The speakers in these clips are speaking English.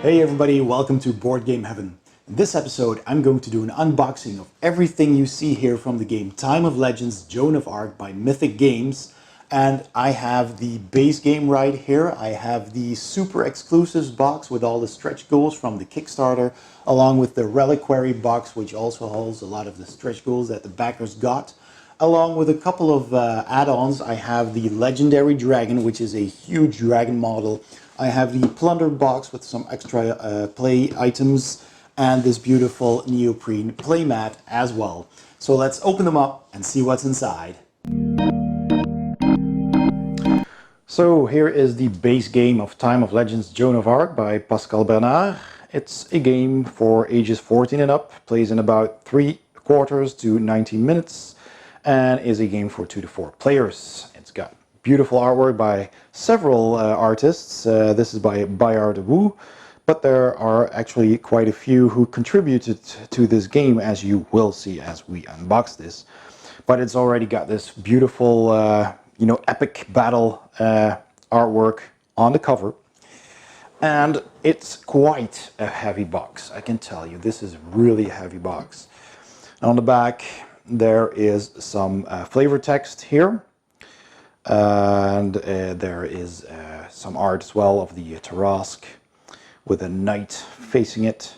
Hey everybody, welcome to Board Game Heaven. In this episode, I'm going to do an unboxing of everything you see here from the game Time of Legends Joan of Arc by Mythic Games. And I have the base game right here. I have the super exclusives box with all the stretch goals from the Kickstarter, along with the Reliquary Box, which also holds a lot of the stretch goals that the backers got. Along with a couple of add-ons, I have the Legendary Dragon, which is a huge dragon model. I have the Plunder Box with some extra play items, and this beautiful neoprene playmat as well. So let's open them up and see what's inside. So here is the base game of Time of Legends Joan of Arc by Pascal Bernard. It's a game for ages 14 and up, plays in about 3/4 to 90 minutes, and is a game for 2 to 4 players. It's got beautiful artwork by several artists. This is by Bayard Wu, but there are actually quite a few who contributed to this game, as you will see as we unbox this. But it's already got this beautiful, epic battle artwork on the cover. And it's quite a heavy box, I can tell you. This is really a heavy box. On the back, there is some flavor text here, and there is some art as well of the Tarrasque with a knight facing it.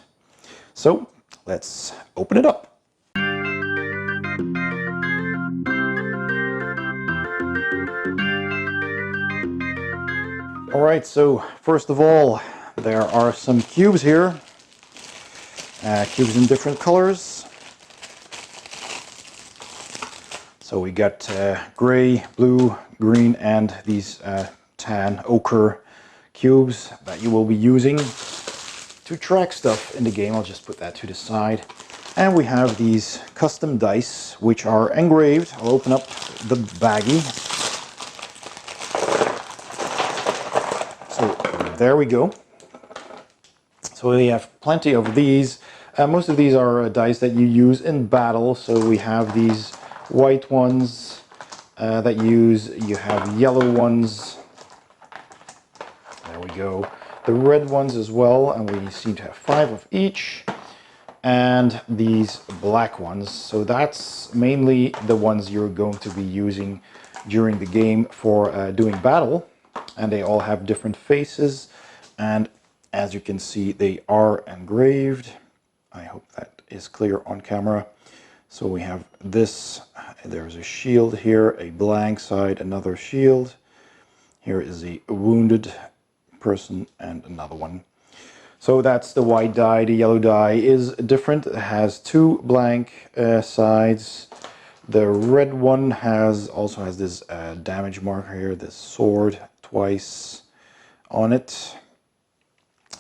So let's open it up. Alright, so first of all, there are some cubes here, cubes in different colors. So we got gray, blue, green, and these tan ochre cubes that you will be using to track stuff in the game. I'll just put that to the side. And we have these custom dice, which are engraved. I'll open up the baggie. So there we go. So we have plenty of these. Most of these are dice that you use in battle. So we have these white ones that you have yellow ones, there we go, the red ones as well, and we seem to have 5 of each, and these black ones. So that's mainly the ones you're going to be using during the game for doing battle, and they all have different faces, and as you can see, they are engraved. I hope that is clear on camera. So we have this, there's a shield here, a blank side, another shield. Here is a wounded person and another one. So that's the white die. The yellow die is different. It has 2 blank sides. The red one also has this damage marker here, this sword twice on it.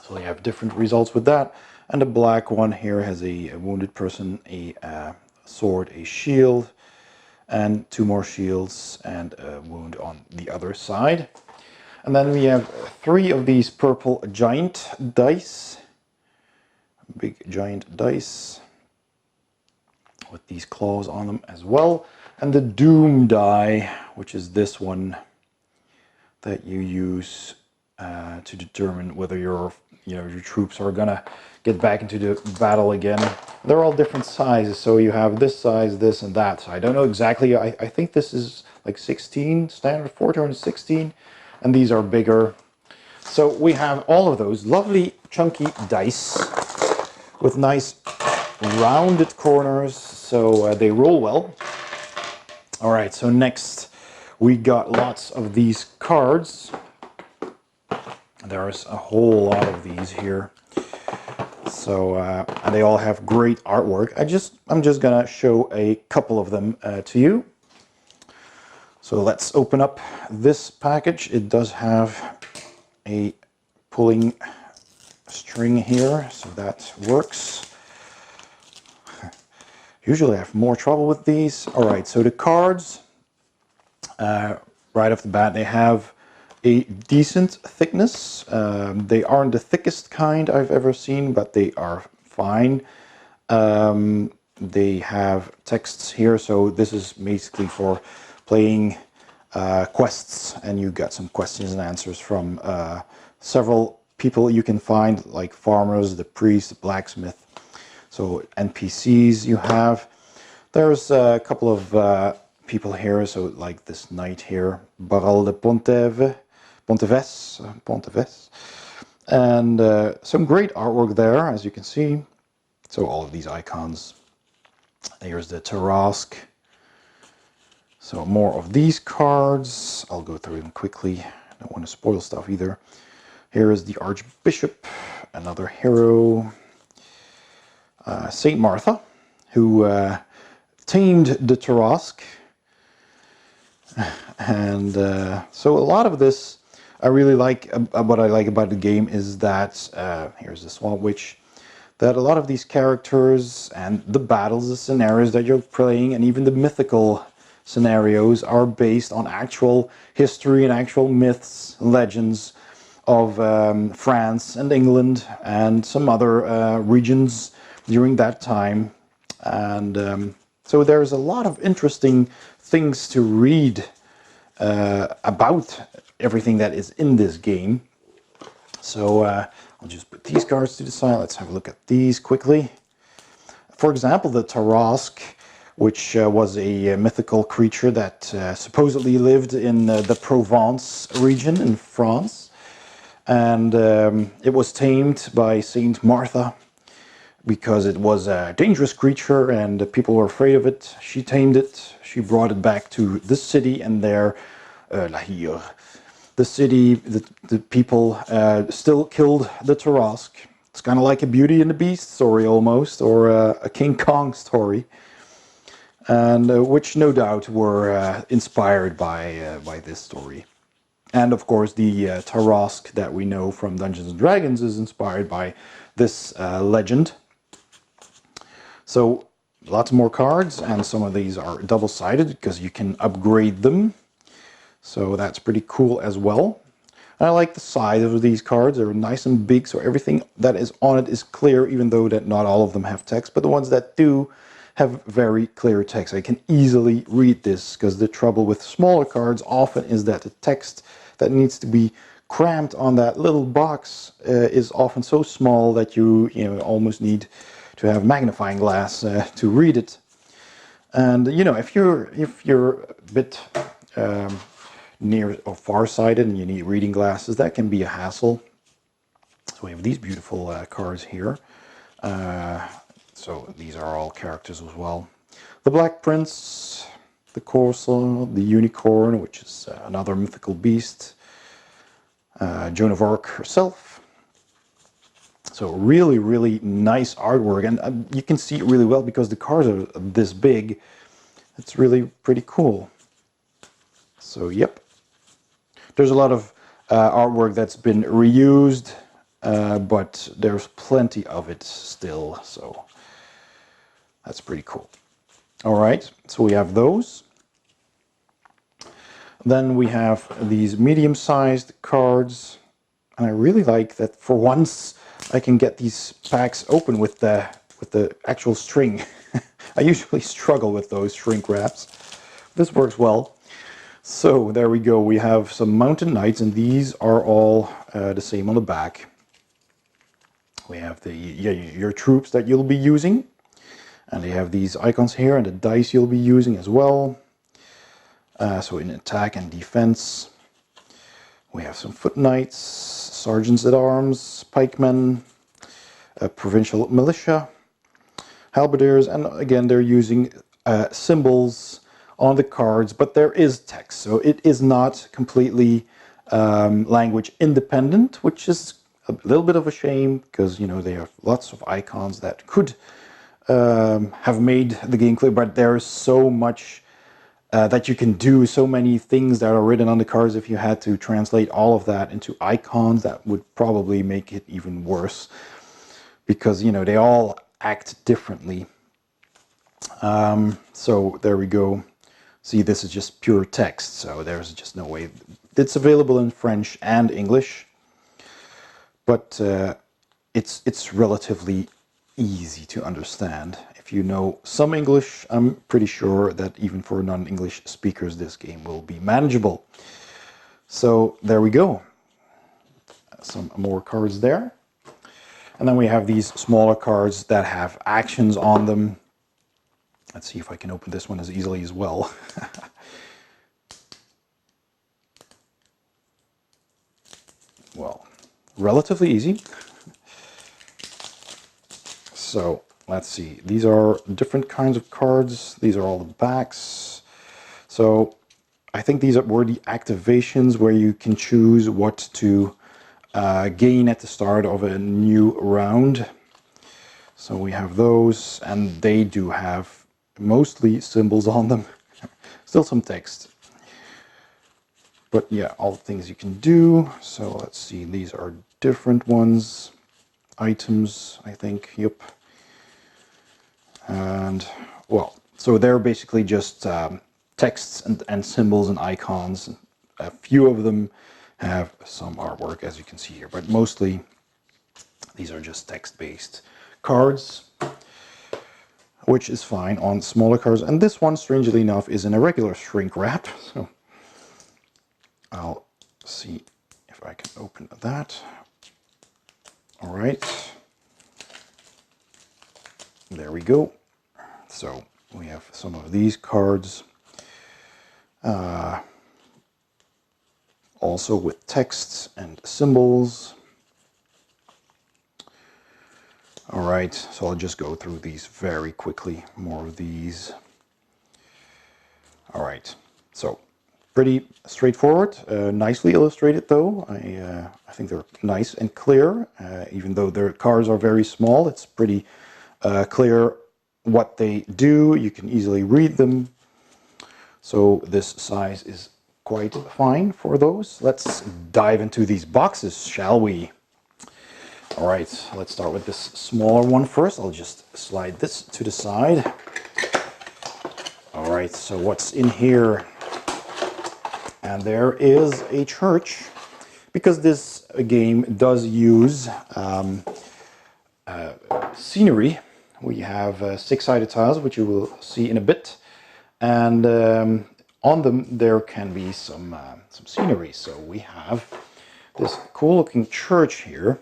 So you have different results with that. And the black one here has a wounded person, a sword, a shield, and 2 more shields and a wound on the other side. And then we have 3 of these purple giant dice, big giant dice with these claws on them as well, and the doom die, which is this one that you use to determine whether your troops are gonna get back into the battle again. They're all different sizes, so you have this size, this, and that. So I don't know exactly. I think this is like 16, standard 416, and these are bigger. So we have all of those lovely chunky dice with nice rounded corners, so they roll well. All right, so next we got lots of these cards. There's a whole lot of these here. So and they all have great artwork. I'm just gonna show a couple of them to you. So let's open up this package. It does have a pulling string here, so that works. Usually I have more trouble with these. All right, so the cards, right off the bat, they have a decent thickness. They aren't the thickest kind I've ever seen, but they are fine. They have texts here, so this is basically for playing quests, and you got some questions and answers from several people you can find, like farmers, the priest, the blacksmith. So NPCs you have. There's a couple of people here, so like this knight here, Baral de Ponteves. And some great artwork there, as you can see. So all of these icons. Here's the Tarrasque. So more of these cards. I'll go through them quickly. I don't want to spoil stuff either. Here is the Archbishop, another hero. Saint Martha, who tamed the Tarrasque. And so a lot of this I really like. What I like about the game is that here's the Swamp Witch, that a lot of these characters and the battles, the scenarios that you're playing, and even the mythical scenarios are based on actual history and actual myths, legends of France and England and some other regions during that time. And so there's a lot of interesting things to read about everything that is in this game. So I'll just put these cards to the side. Let's have a look at these quickly. For example, the Tarrasque, which was a mythical creature that supposedly lived in the Provence region in France. And it was tamed by Saint Martha because it was a dangerous creature and people were afraid of it. She tamed it, she brought it back to the city, and there, La Hire, the city, the people still killed the Tarrasque. It's kind of like a Beauty and the Beast story almost, or a King Kong story, and which no doubt were inspired by this story. And of course the Tarrasque that we know from Dungeons and Dragons is inspired by this legend. So lots more cards, and some of these are double-sided because you can upgrade them. So that's pretty cool as well. And I like the size of these cards. They're nice and big, so everything that is on it is clear, even though that not all of them have text. But the ones that do have very clear text. I can easily read this, because the trouble with smaller cards often is that the text that needs to be crammed on that little box is often so small that you almost need to have magnifying glass to read it. And if you're a bit near or far-sighted and you need reading glasses, that can be a hassle. So we have these beautiful cards here. So these are all characters as well. The Black Prince, the Corsair, the Unicorn, which is another mythical beast. Joan of Arc herself. So really, really nice artwork, and you can see it really well because the cards are this big. It's really pretty cool. So yep, there's a lot of artwork that's been reused, but there's plenty of it still, so that's pretty cool. All right, so we have those. Then we have these medium-sized cards, and I really like that for once I can get these packs open with the actual string. I usually struggle with those shrink wraps. This works well. So there we go. We have some Mountain Knights, and these are all the same on the back. We have your troops that you'll be using, and they have these icons here and the dice you'll be using as well. So in attack and defense, we have some foot knights, sergeants at arms, pikemen, provincial militia, halberdiers, and again they're using symbols on the cards, but there is text, so it is not completely language independent, which is a little bit of a shame, because they have lots of icons that could have made the game clear, but there's so much that you can do, so many things that are written on the cards. If you had to translate all of that into icons, that would probably make it even worse, because they all act differently. So there we go. See, this is just pure text, so there's just no way. It's available in French and English, but it's relatively easy to understand. If you know some English, I'm pretty sure that even for non-English speakers, this game will be manageable. So there we go. some more cards there. And then we have these smaller cards that have actions on them. Let's see if I can open this one as easily as well. Well, relatively easy. So let's see, these are different kinds of cards. These are all the backs. So I think these were the activations where you can choose what to gain at the start of a new round. So we have those, and they do have mostly symbols on them. Still some text. But yeah, all the things you can do. So let's see, these are different ones. Items, I think, yep. And, well, so they're basically just texts and symbols and icons. A few of them have some artwork, as you can see here, but mostly these are just text-based cards, which is fine on smaller cards. And this one, strangely enough, is in a regular shrink wrap. So I'll see if I can open that. All right. There we go. So we have some of these cards. Also with texts and symbols. All right, so I'll just go through these very quickly. More of these. All right, so pretty straightforward, nicely illustrated though. I think they're nice and clear. Even though their cards are very small, it's pretty clear what they do. You can easily read them. So this size is quite fine for those. Let's dive into these boxes, shall we? All right, let's start with this smaller one first. I'll just slide this to the side. All right, so what's in here? And there is a church, because this game does use scenery. We have six-sided tiles, which you will see in a bit, and on them there can be some scenery. So we have this cool-looking church here.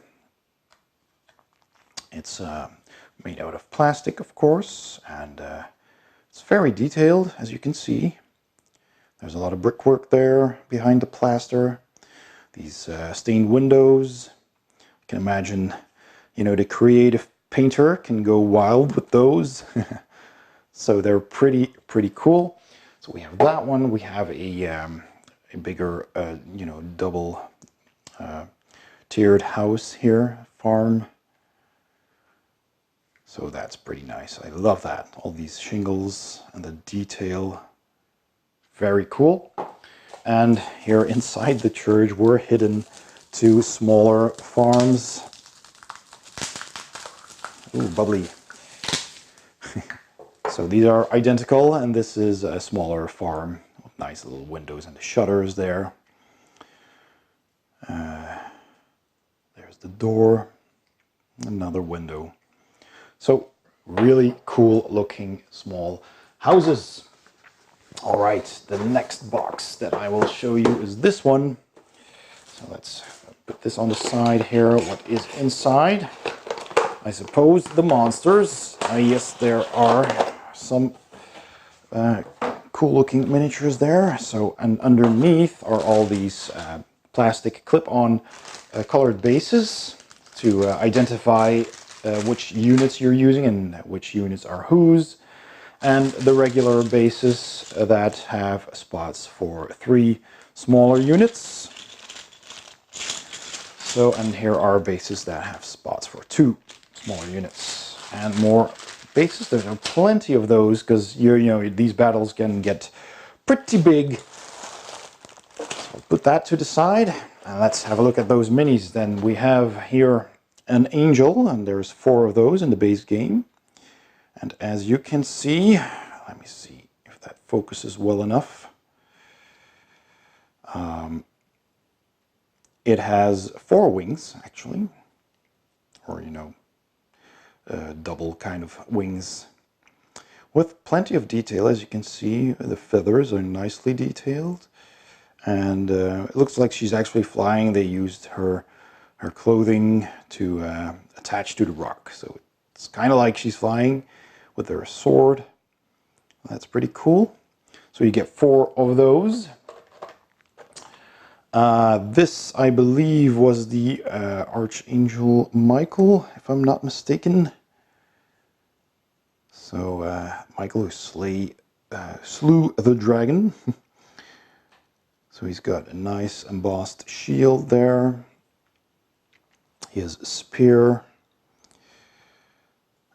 It's made out of plastic, of course, and it's very detailed, as you can see. There's a lot of brickwork there behind the plaster. These stained windows. You can imagine, you know, the creative painter can go wild with those. So they're pretty cool. So we have that one. We have a bigger, you know, double tiered house here, farm. So that's pretty nice. I love that. All these shingles and the detail. Very cool. And here inside the church were hidden two smaller farms. Ooh, bubbly. So these are identical, and this is a smaller farm with nice little windows and the shutters there. There's the door, another window. So really cool looking small houses. All right, the next box that I will show you is this one. So let's put this on the side here. What is inside? I suppose the monsters. Yes, there are some cool looking miniatures there. So, and underneath are all these plastic clip-on colored bases to identify which units you're using and which units are whose. And the regular bases that have spots for 3 smaller units. So, and here are bases that have spots for 2 smaller units. And more bases. There are plenty of those, because you know these battles can get pretty big. So I'll put that to the side. And let's have a look at those minis. Then we have here an angel, and there's 4 of those in the base game. And as you can see, let me see if that focuses well enough. It has 4 wings, actually, or, you know, double kind of wings, with plenty of detail. As you can see, the feathers are nicely detailed, and it looks like she's actually flying. They used her her clothing to attach to the rock. So it's kind of like she's flying with her sword. That's pretty cool. So you get 4 of those. This, I believe, was the Archangel Michael, if I'm not mistaken. So Michael who slew the dragon. So he's got a nice embossed shield there. He has a spear.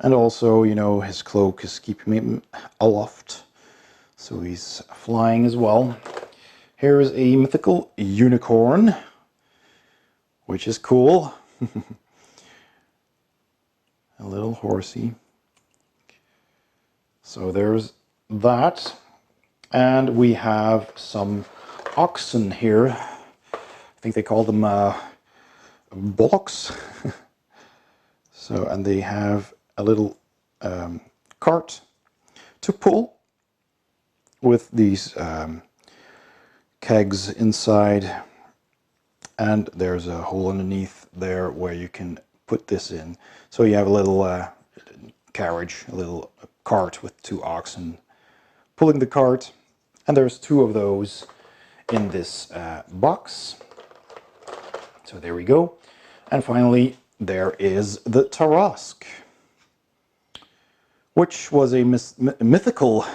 And also, you know, his cloak is keeping him aloft. So he's flying as well. Here is a mythical unicorn, which is cool. A little horsey. So there's that. And we have some oxen here. I think they call them bullocks. So, and they have a little cart to pull with these kegs inside, and there's a hole underneath there where you can put this in. So you have a little carriage, a little cart with 2 oxen pulling the cart, and there's 2 of those in this box. So there we go. And finally, there is the Tarask, which was a mythical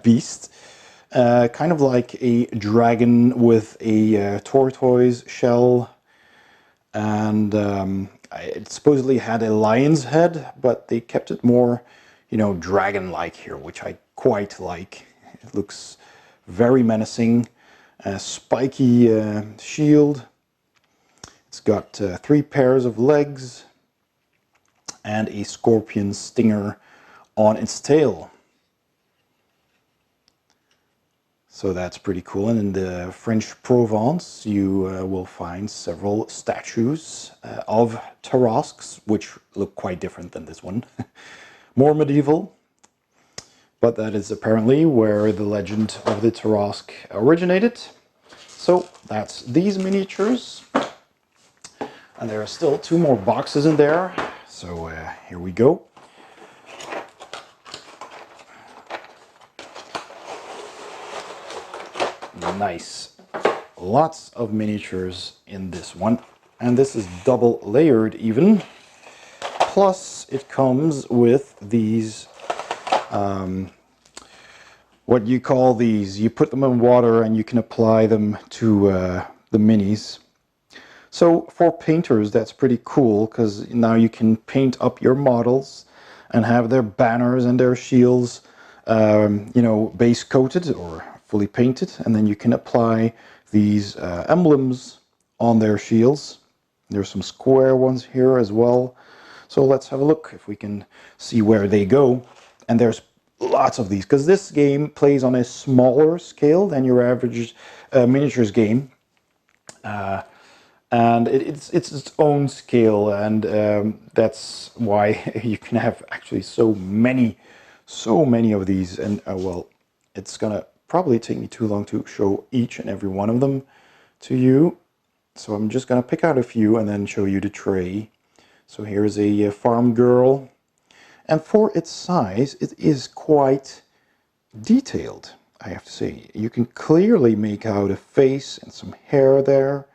beast, kind of like a dragon with a tortoise shell, and it supposedly had a lion's head, but they kept it more, you know, dragon-like here, which I quite like. It looks very menacing. A spiky shield. It's got 3 pairs of legs and a scorpion stinger on its tail. So that's pretty cool. And in the French Provence, you will find several statues of Tarasques, which look quite different than this one. More medieval. But that is apparently where the legend of the Tarasque originated. So that's these miniatures. And there are still 2 more boxes in there. So here we go. Nice. Lots of miniatures in this one. And this is double layered even. Plus it comes with these, what you call these, you put them in water and you can apply them to the minis. So for painters, that's pretty cool, because now you can paint up your models and have their banners and their shields, you know, base coated or fully painted, and then you can apply these emblems on their shields. There's some square ones here as well. So let's have a look if we can see where they go. And there's lots of these, because this game plays on a smaller scale than your average miniatures game. And it's its own scale, and that's why you can have actually so many of these. And well, it's gonna probably take me too long to show each and every one of them to you. So I'm just gonna pick out a few and then show you the tray. So here's a farm girl, and for its size, it is quite detailed, I have to say. You can clearly make out a face and some hair there.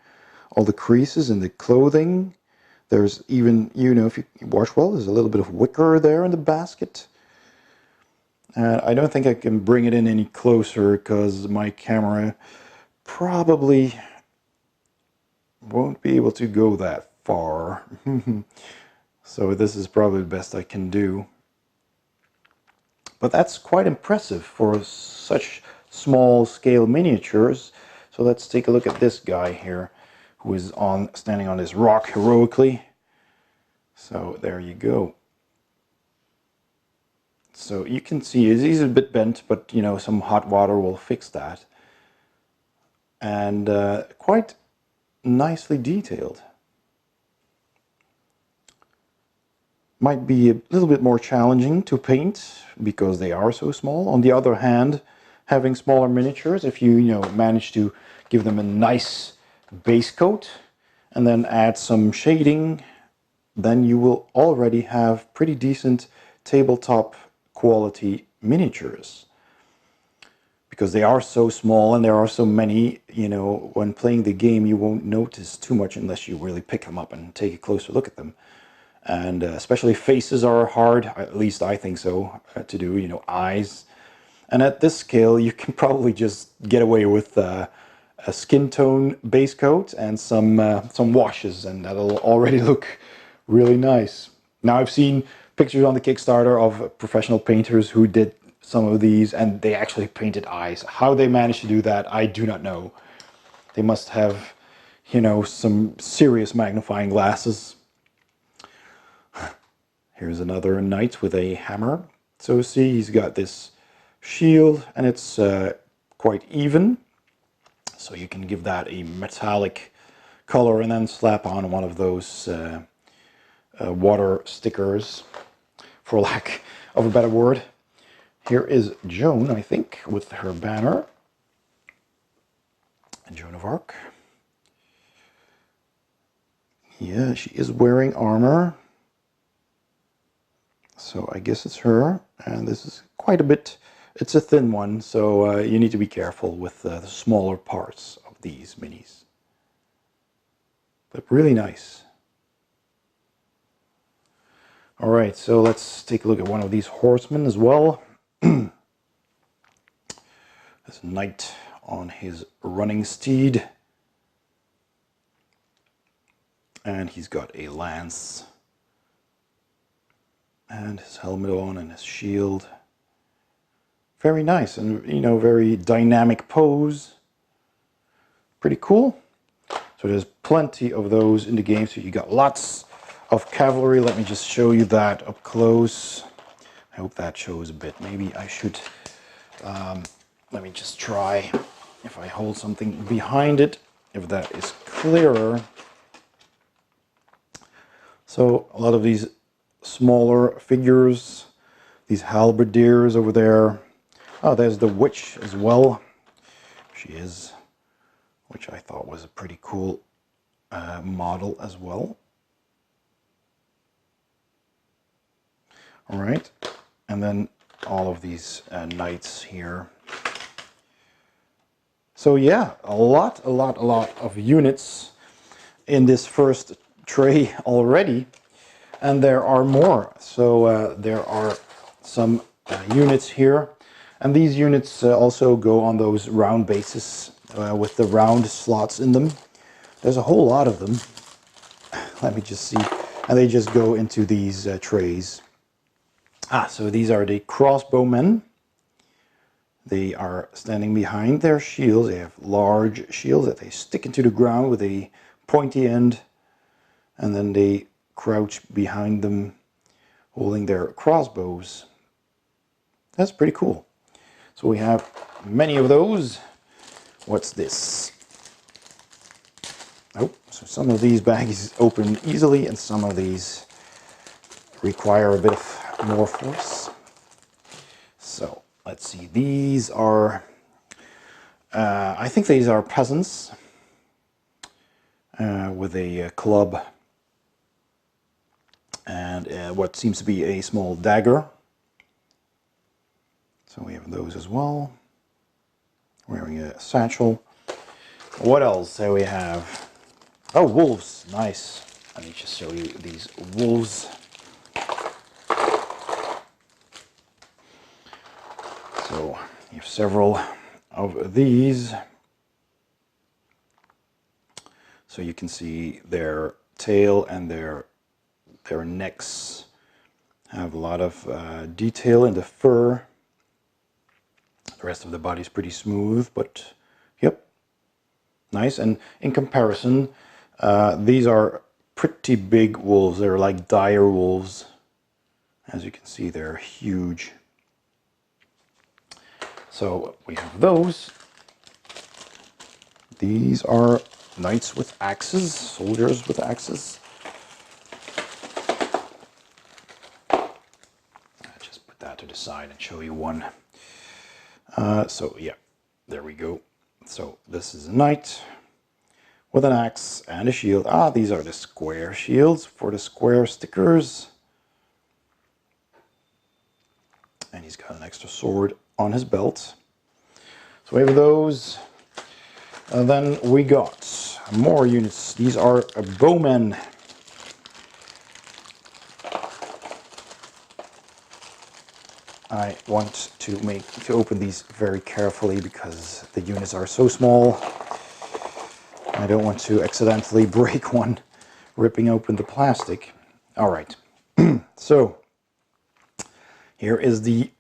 All the creases in the clothing. There's even, you know, if you watch well, there's a little bit of wicker there in the basket. And I don't think I can bring it in any closer because my camera probably won't be able to go that far. So this is probably the best I can do. But that's quite impressive for such small scale miniatures. So let's take a look at this guy here, who is standing on this rock heroically. So there you go. So you can see he's a bit bent, but you know, some hot water will fix that. And quite nicely detailed. Might be a little bit more challenging to paint because they are so small. On the other hand, having smaller miniatures, if you manage to give them a nice base coat and then add some shading, then you will already have pretty decent tabletop quality miniatures. Because they are so small and there are so many, you know, when playing the game you won't notice too much unless you really pick them up and take a closer look at them. And especially faces are hard, at least I think so, to do, you know, eyes. And at this scale you can probably just get away with a skin tone base coat and some washes, and that'll already look really nice. Now I've seen pictures on the Kickstarter of professional painters who did some of these and they actually painted eyes. How they managed to do that, I do not know. They must have, you know, some serious magnifying glasses. Here's another knight with a hammer. So see, he's got this shield and it's quite even. So you can give that a metallic color and then slap on one of those water stickers, for lack of a better word. Here is Joan, I think, with her banner. Joan of Arc. Yeah, she is wearing armor. So I guess it's her. And this is quite a bit, it's a thin one, so you need to be careful with the smaller parts of these minis. But really nice. Alright, so let's take a look at one of these horsemen as well. This knight on his running steed. And he's got a lance. And his helmet on and his shield. Very nice and, you know, very dynamic pose. Pretty cool. So there's plenty of those in the game. So you got lots of cavalry. Let me just show you that up close. I hope that shows a bit. Maybe I should, let me just try if I hold something behind it, if that is clearer. So a lot of these smaller figures, these halberdiers over there. Oh, there's the witch as well. She is, which I thought was a pretty cool model as well. All right, and then all of these knights here. So yeah, a lot of units in this first tray already, and there are more. So there are some units here, and these units also go on those round bases with the round slots in them. There's a whole lot of them. Let me just see, and they just go into these trays. So these are the crossbowmen. They are standing behind their shields. They have large shields that they stick into the ground with a pointy end, and then they crouch behind them holding their crossbows. That's pretty cool. So we have many of those. What's this? Oh, so some of these bags open easily and some of these require a bit of more force. So let's see, these are, I think these are peasants with a club and what seems to be a small dagger. So we have those as well. Wearing a satchel. What else do we have? Oh, wolves, nice. Let me just show you these wolves. So you have several of these. So you can see their tail and their necks have a lot of detail in the fur. The rest of the body is pretty smooth, but yep, nice. And in comparison, these are pretty big wolves. They're like dire wolves. As you can see, they're huge. So we have those. These are knights with axes, soldiers with axes. I'll just put that to the side and show you one. So yeah, there we go. So this is a knight. with an axe and a shield. Ah, these are the square shields for the square stickers. And he's got an extra sword on his belt. So we have those. And then we got more units. These are bowmen. I want to open these very carefully because the units are so small. I don't want to accidentally break one ripping open the plastic. All right. So here is the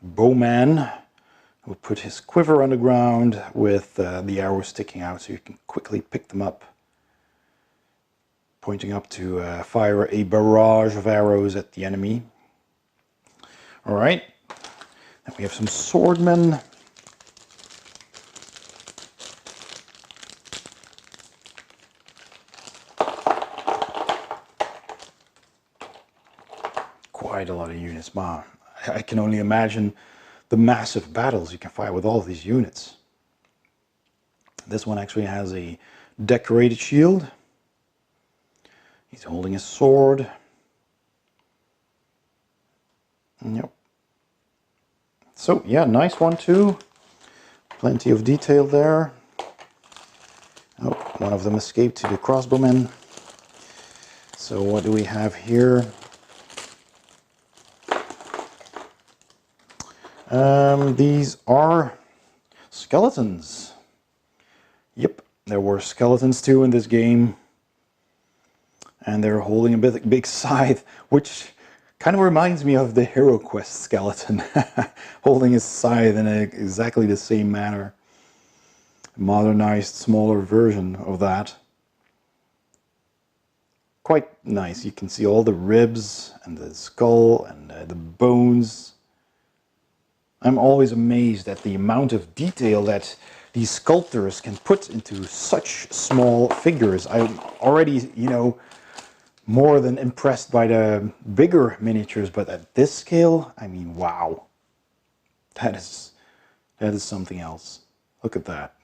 bowman. We'll put his quiver on the ground with the arrows sticking out so you can quickly pick them up. Pointing up to fire a barrage of arrows at the enemy. Alright, then we have some swordmen. Quite a lot of units, man. I can only imagine the massive battles you can fight with all of these units. This one actually has a decorated shield. He's holding a sword. Yep. So yeah, nice one too. Plenty of detail there. Oh, one of them escaped to the crossbowmen. So what do we have here? These are skeletons. Yep, there were skeletons too in this game. And they're holding a big scythe, which kind of reminds me of the Hero Quest skeleton. Holding his scythe in exactly the same manner. Modernized, smaller version of that. Quite nice. You can see all the ribs and the skull and the bones. I'm always amazed at the amount of detail that these sculptors can put into such small figures. I'm already, more than impressed by the bigger miniatures, but at this scale, I mean, wow. That is something else. Look at that.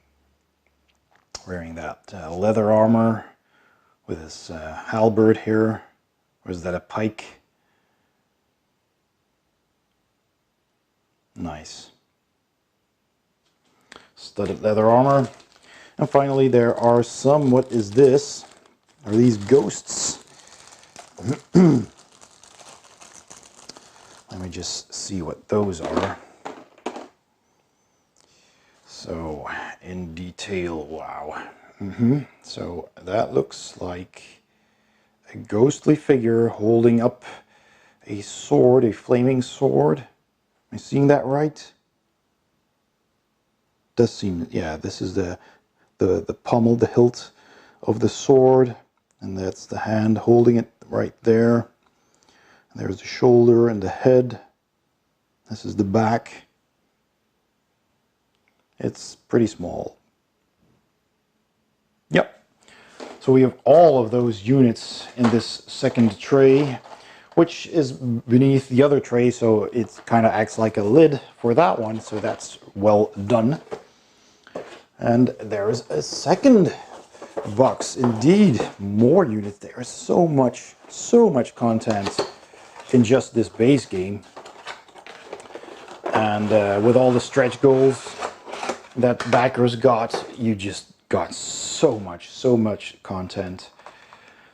Wearing that leather armor with his halberd here. Or is that a pike? Nice. Studded leather armor. And finally there are some, what is this? Are these ghosts? Let me just see what those are. So, in detail, wow. So that looks like a ghostly figure holding up a sword, a flaming sword. Am I seeing that right? Does seem, yeah, this is the pommel, the hilt of the sword, and that's the hand holding it right there. And there's the shoulder and the head. This is the back. It's pretty small. Yep. So we have all of those units in this second tray, which is beneath the other tray, so it kind of acts like a lid for that one, so that's well done. And there's a second box. Indeed, more units. There's so much content in just this base game. And with all the stretch goals that backers got, you just got so much content.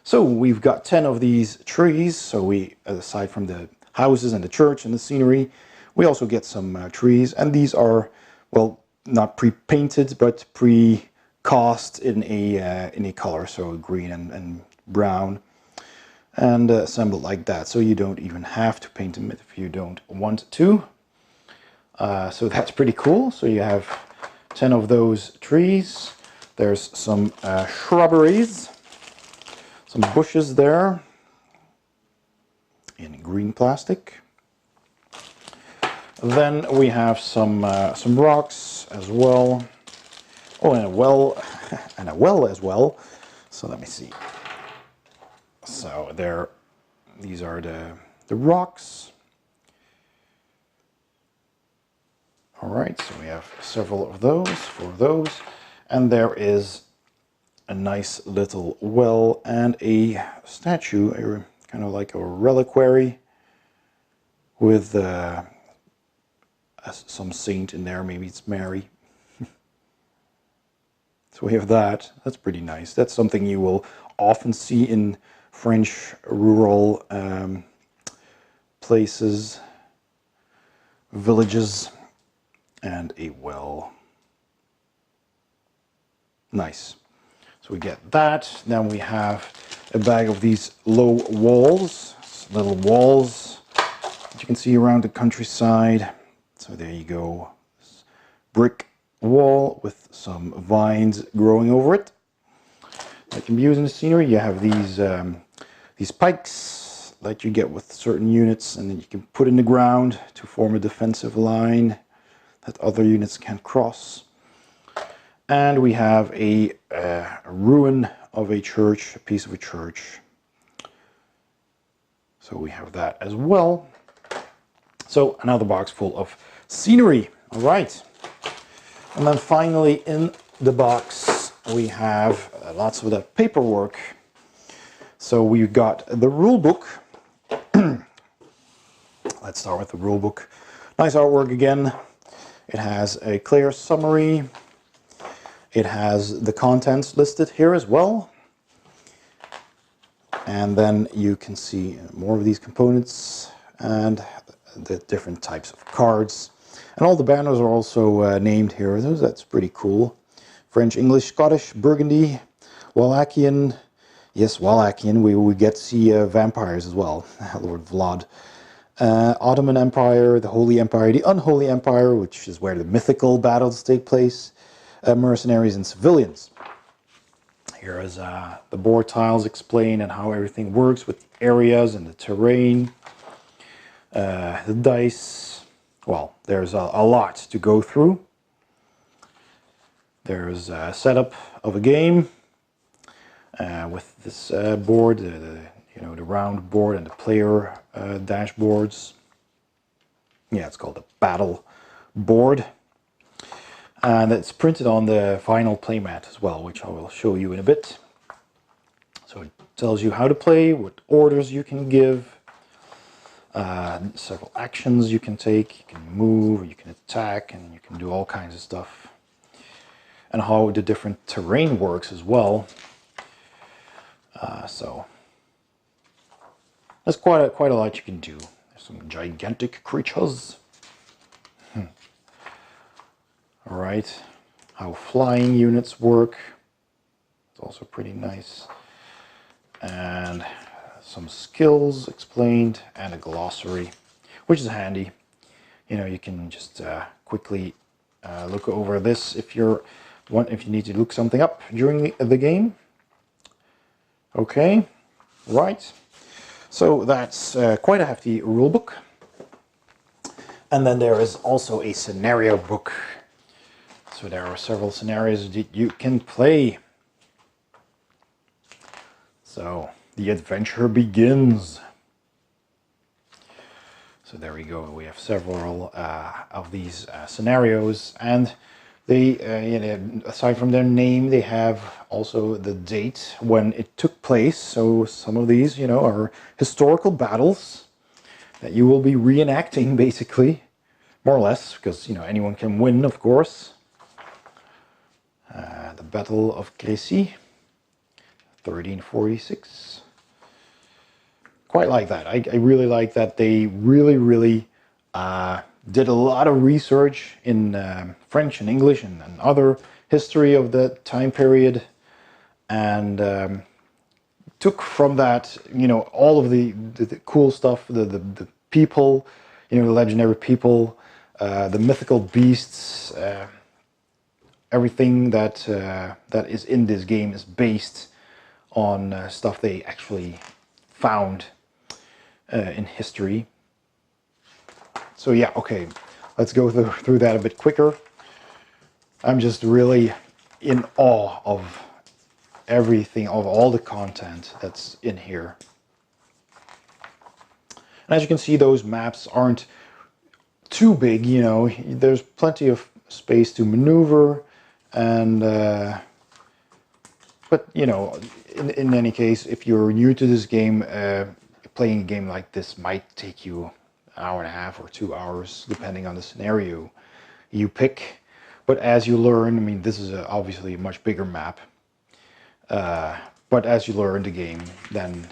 So we've got 10 of these trees. So we, aside from the houses and the church and the scenery, we also get some trees. And these are, well, not pre-painted, but pre-cast in a color, so green and brown, and assembled like that. So you don't even have to paint them if you don't want to. So that's pretty cool. So you have 10 of those trees. There's some shrubberies, some bushes there in green plastic. Then we have some rocks as well. Oh, and a well, and a well as well. So let me see. So these are the rocks. All right, so we have several of those, 4 of those, and there is a nice little well and a statue, kind of like a reliquary with some saint in there. Maybe it's Mary. So we have that. That's pretty nice. That's something you will often see in French rural places, villages, and a well. Nice. So we get that. Then we have a bag of these low walls, little walls that you can see around the countryside. So there you go. This brick wall with some vines growing over it that can be used in the scenery. You have these pikes that you get with certain units, and then you can put in the ground to form a defensive line that other units can't cross. And we have a ruin of a church, a piece of a church. So we have that as well. So another box full of scenery. All right. And then finally in the box we have lots of the paperwork. So we've got the rule book. Let's start with the rule book. Nice artwork again. It has a clear summary. It has the contents listed here as well. And then you can see more of these components and the different types of cards. And all the banners are also named here. That's pretty cool. French, English, Scottish, Burgundy, Wallachian. Yes, Wallachian. We get to see vampires as well. Lord Vlad. Ottoman Empire, the Holy Empire, the Unholy Empire, which is where the mythical battles take place. Mercenaries and civilians. Here is the board tiles explain and how everything works with the areas and the terrain. The dice. Well, there's a lot to go through. There's a setup of a game with this board, the round board and the player dashboards. Yeah, it's called the battle board. And it's printed on the final playmat as well, which I will show you in a bit. So it tells you how to play, what orders you can give, several actions you can take. You can move, you can attack, and you can do all kinds of stuff. And how the different terrain works as well. So there's quite a lot you can do. There's some gigantic creatures. All right, how flying units work. It's also pretty nice. And some skills explained and a glossary, which is handy. You can just quickly look over this if you need to look something up during the game. Okay, right. So that's quite a hefty rule book. And then there is also a scenario book. So there are several scenarios that you can play. So the adventure begins. So there we go. We have several of these scenarios, and they, aside from their name, they have also the date when it took place. So some of these, are historical battles that you will be reenacting, basically, more or less, because anyone can win, of course. The Battle of Crécy, 1346. Quite like that. I really like that they really did a lot of research in French and English and other history of the time period, and took from that, all of the cool stuff, the people, the legendary people, the mythical beasts. Everything that is in this game is based on stuff they actually found in history. So yeah, okay, let's go through that a bit quicker. I'm just really in awe of everything, of all the content that's in here. And as you can see, those maps aren't too big, there's plenty of space to maneuver, and But, you know, in any case, if you're new to this game, playing a game like this might take you an hour and a half or 2 hours, depending on the scenario you pick. But as you learn, I mean, this is obviously a much bigger map. But as you learn the game, then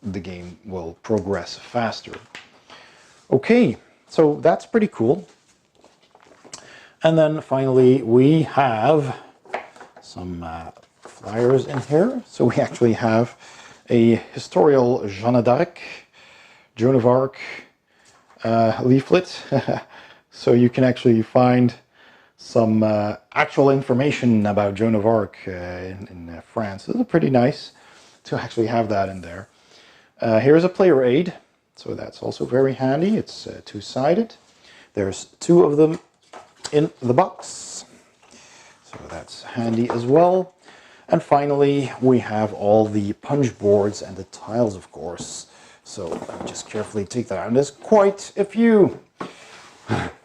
the game will progress faster. Okay, so that's pretty cool. And then finally we have some flyers in here. So we actually have a historical Joan of Arc leaflet. So you can actually find some actual information about Joan of Arc in France. It's pretty nice to actually have that in there. Here's a player aid, so that's also very handy. It's two-sided. There's 2 of them in the box, so that's handy as well. And finally, we have all the punch boards and the tiles, of course. So let me just carefully take that out. And there's quite a few.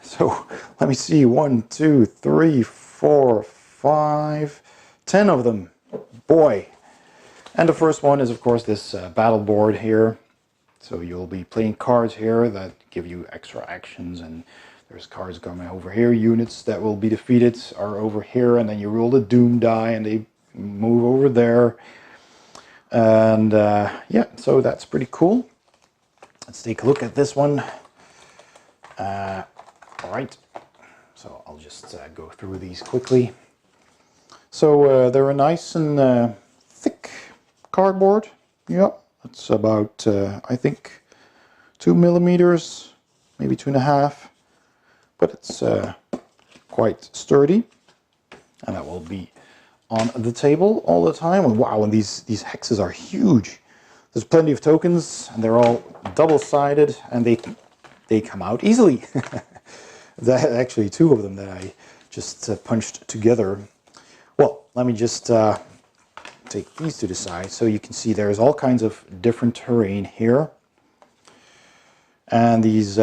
So let me see, 1, 2, 3, 4, 5, 10 of them. Boy. And the first one is, of course, this battle board here. So you'll be playing cards here that give you extra actions, and there's cards coming over here. Units that will be defeated are over here, and then you roll the doom die and they move over there. And yeah, so that's pretty cool. Let's take a look at this one. All right, so I'll just go through these quickly. So they're a nice and thick cardboard. Yeah, it's about I think 2 millimeters, maybe 2.5, but it's quite sturdy, and that will be on the table all the time. And wow, and these hexes are huge. There's plenty of tokens, and they're all double-sided, and they come out easily. There are actually 2 of them that I just punched together. Well, let me just take these to the side so you can see there's all kinds of different terrain here. And these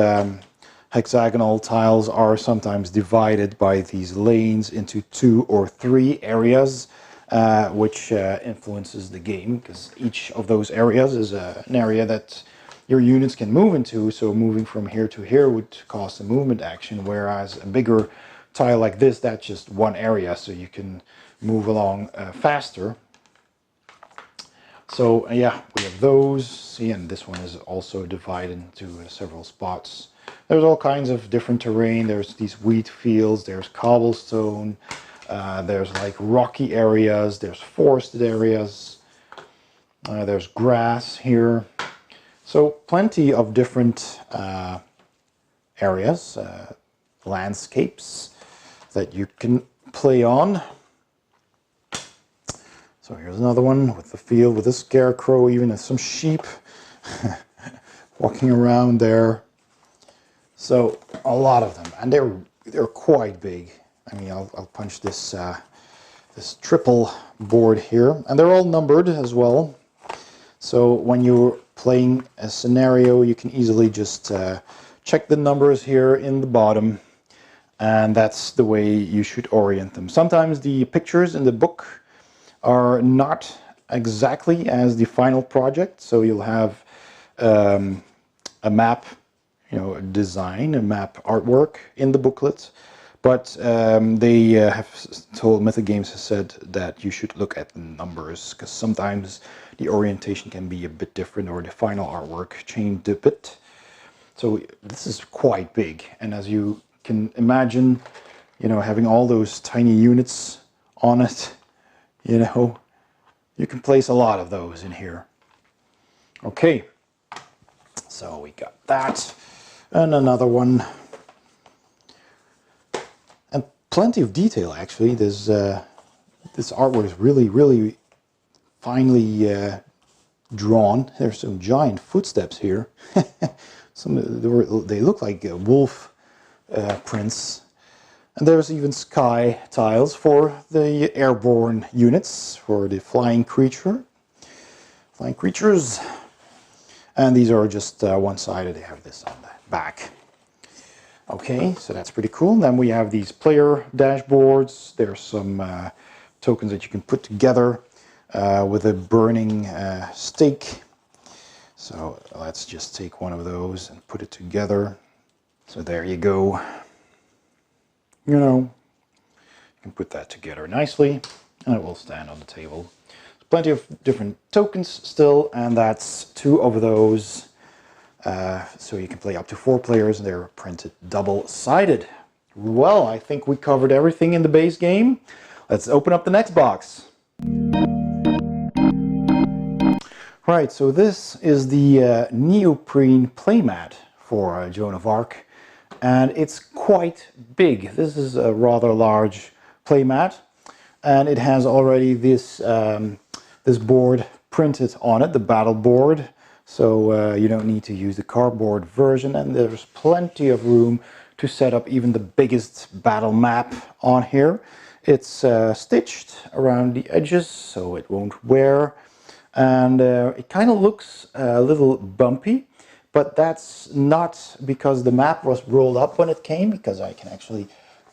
hexagonal tiles are sometimes divided by these lanes into 2 or 3 areas, which influences the game, because each of those areas is an area that your units can move into. So moving from here to here would cost a movement action, whereas a bigger tile like this, that's just one area, so you can move along faster. So yeah, we have those. See, and this one is also divided into several spots. There's all kinds of different terrain. There's these wheat fields, there's cobblestone, there's like rocky areas, there's forested areas, there's grass here. So plenty of different areas, landscapes that you can play on. So here's another one with the field with a scarecrow, even some sheep walking around there. So a lot of them, and they're quite big. I mean, I'll punch this this triple board here, and they're all numbered as well. So when you're playing a scenario, you can easily just check the numbers here in the bottom, and that's the way you should orient them. Sometimes the pictures in the book are not exactly as the final project, so you'll have a map, you know, a design, a map artwork in the booklet, but they have told, Mythic Games has said that you should look at the numbers, because sometimes the orientation can be a bit different, or the final artwork changed a bit. So this is quite big, and as you can imagine, you know, having all those tiny units on it, you know, you can place a lot of those in here. Okay, so we got that, and another one, and plenty of detail actually. There's this artwork is really finely drawn. There's some giant footsteps here. They look like wolf prints. And there's even sky tiles for the airborne units, for the flying creatures. And these are just one-sided. They have this on the back. Okay, so that's pretty cool. Then we have these player dashboards. There's some tokens that you can put together. with a burning stake. So let's just take one of those and put it together. So there you go. You know, you can put that together nicely and it will stand on the table. There's plenty of different tokens still, and that's 2 of those. So you can play up to 4 players, and they're printed double-sided. Well, I think we covered everything in the base game. Let's open up the next box. Right, so this is the neoprene playmat for Joan of Arc, and it's quite big. This is a rather large playmat, and it has already this this board printed on it, the battle board. So you don't need to use the cardboard version, and there's plenty of room to set up even the biggest battle map on here. It's stitched around the edges so it won't wear, and it kind of looks a little bumpy, but that's not because the map was rolled up when it came, because I can actually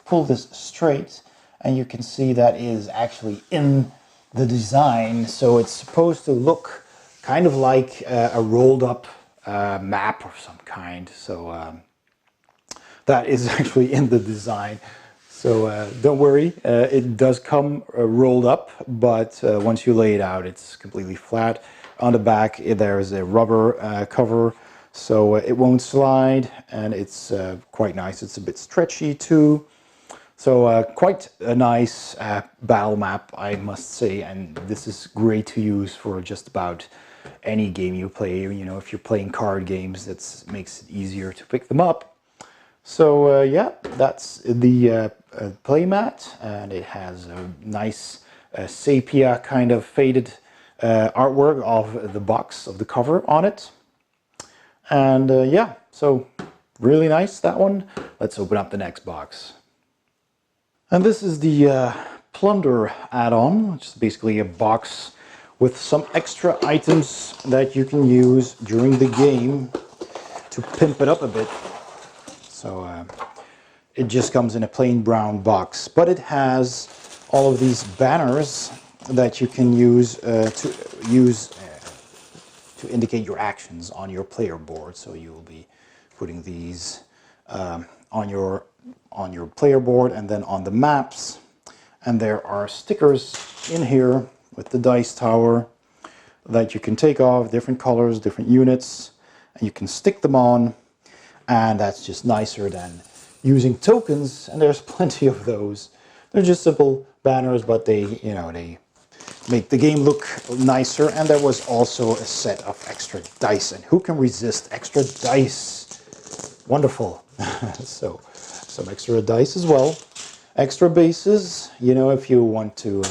pull this straight and you can see that it is actually in the design. So it's supposed to look kind of like a rolled up map of some kind. So that is actually in the design. So don't worry, it does come rolled up, but once you lay it out, it's completely flat. On the back, there's a rubber cover, so it won't slide, and it's quite nice. It's a bit stretchy too. So quite a nice battle map, I must say, and this is great to use for just about any game you play. You know, if you're playing card games, that makes it easier to pick them up. So yeah, that's the playmat, and it has a nice sepia kind of faded artwork of the box, of the cover on it. And yeah, so really nice, that one. Let's open up the next box. And this is the Plunder add-on, which is basically a box with some extra items that you can use during the game to pimp it up a bit. So it just comes in a plain brown box, but it has all of these banners that you can use to indicate your actions on your player board. So you will be putting these on your player board and then on the maps. And there are stickers in here with the dice tower that you can take off, different colors, different units, and you can stick them on. And that's just nicer than using tokens, and there's plenty of those. They're just simple banners, but they, you know, they make the game look nicer. And there was also a set of extra dice, and who can resist extra dice? Wonderful. So some extra dice as well. Extra bases, you know, if you want to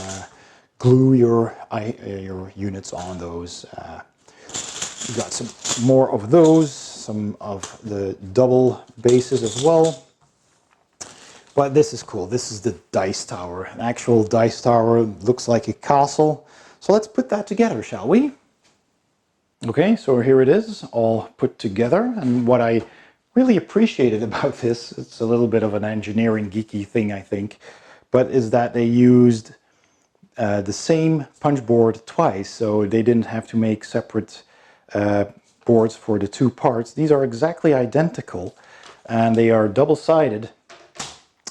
glue your units on those. You got some more of those, some of the double bases as well. But this is cool. This is the dice tower. An actual dice tower, looks like a castle. So let's put that together, shall we? Okay, so here it is, all put together. And what I really appreciated about this, it's a little bit of an engineering geeky thing, I think, but is that they used the same punch board twice, so they didn't have to make separate boards for the 2 parts. These are exactly identical, and they are double-sided.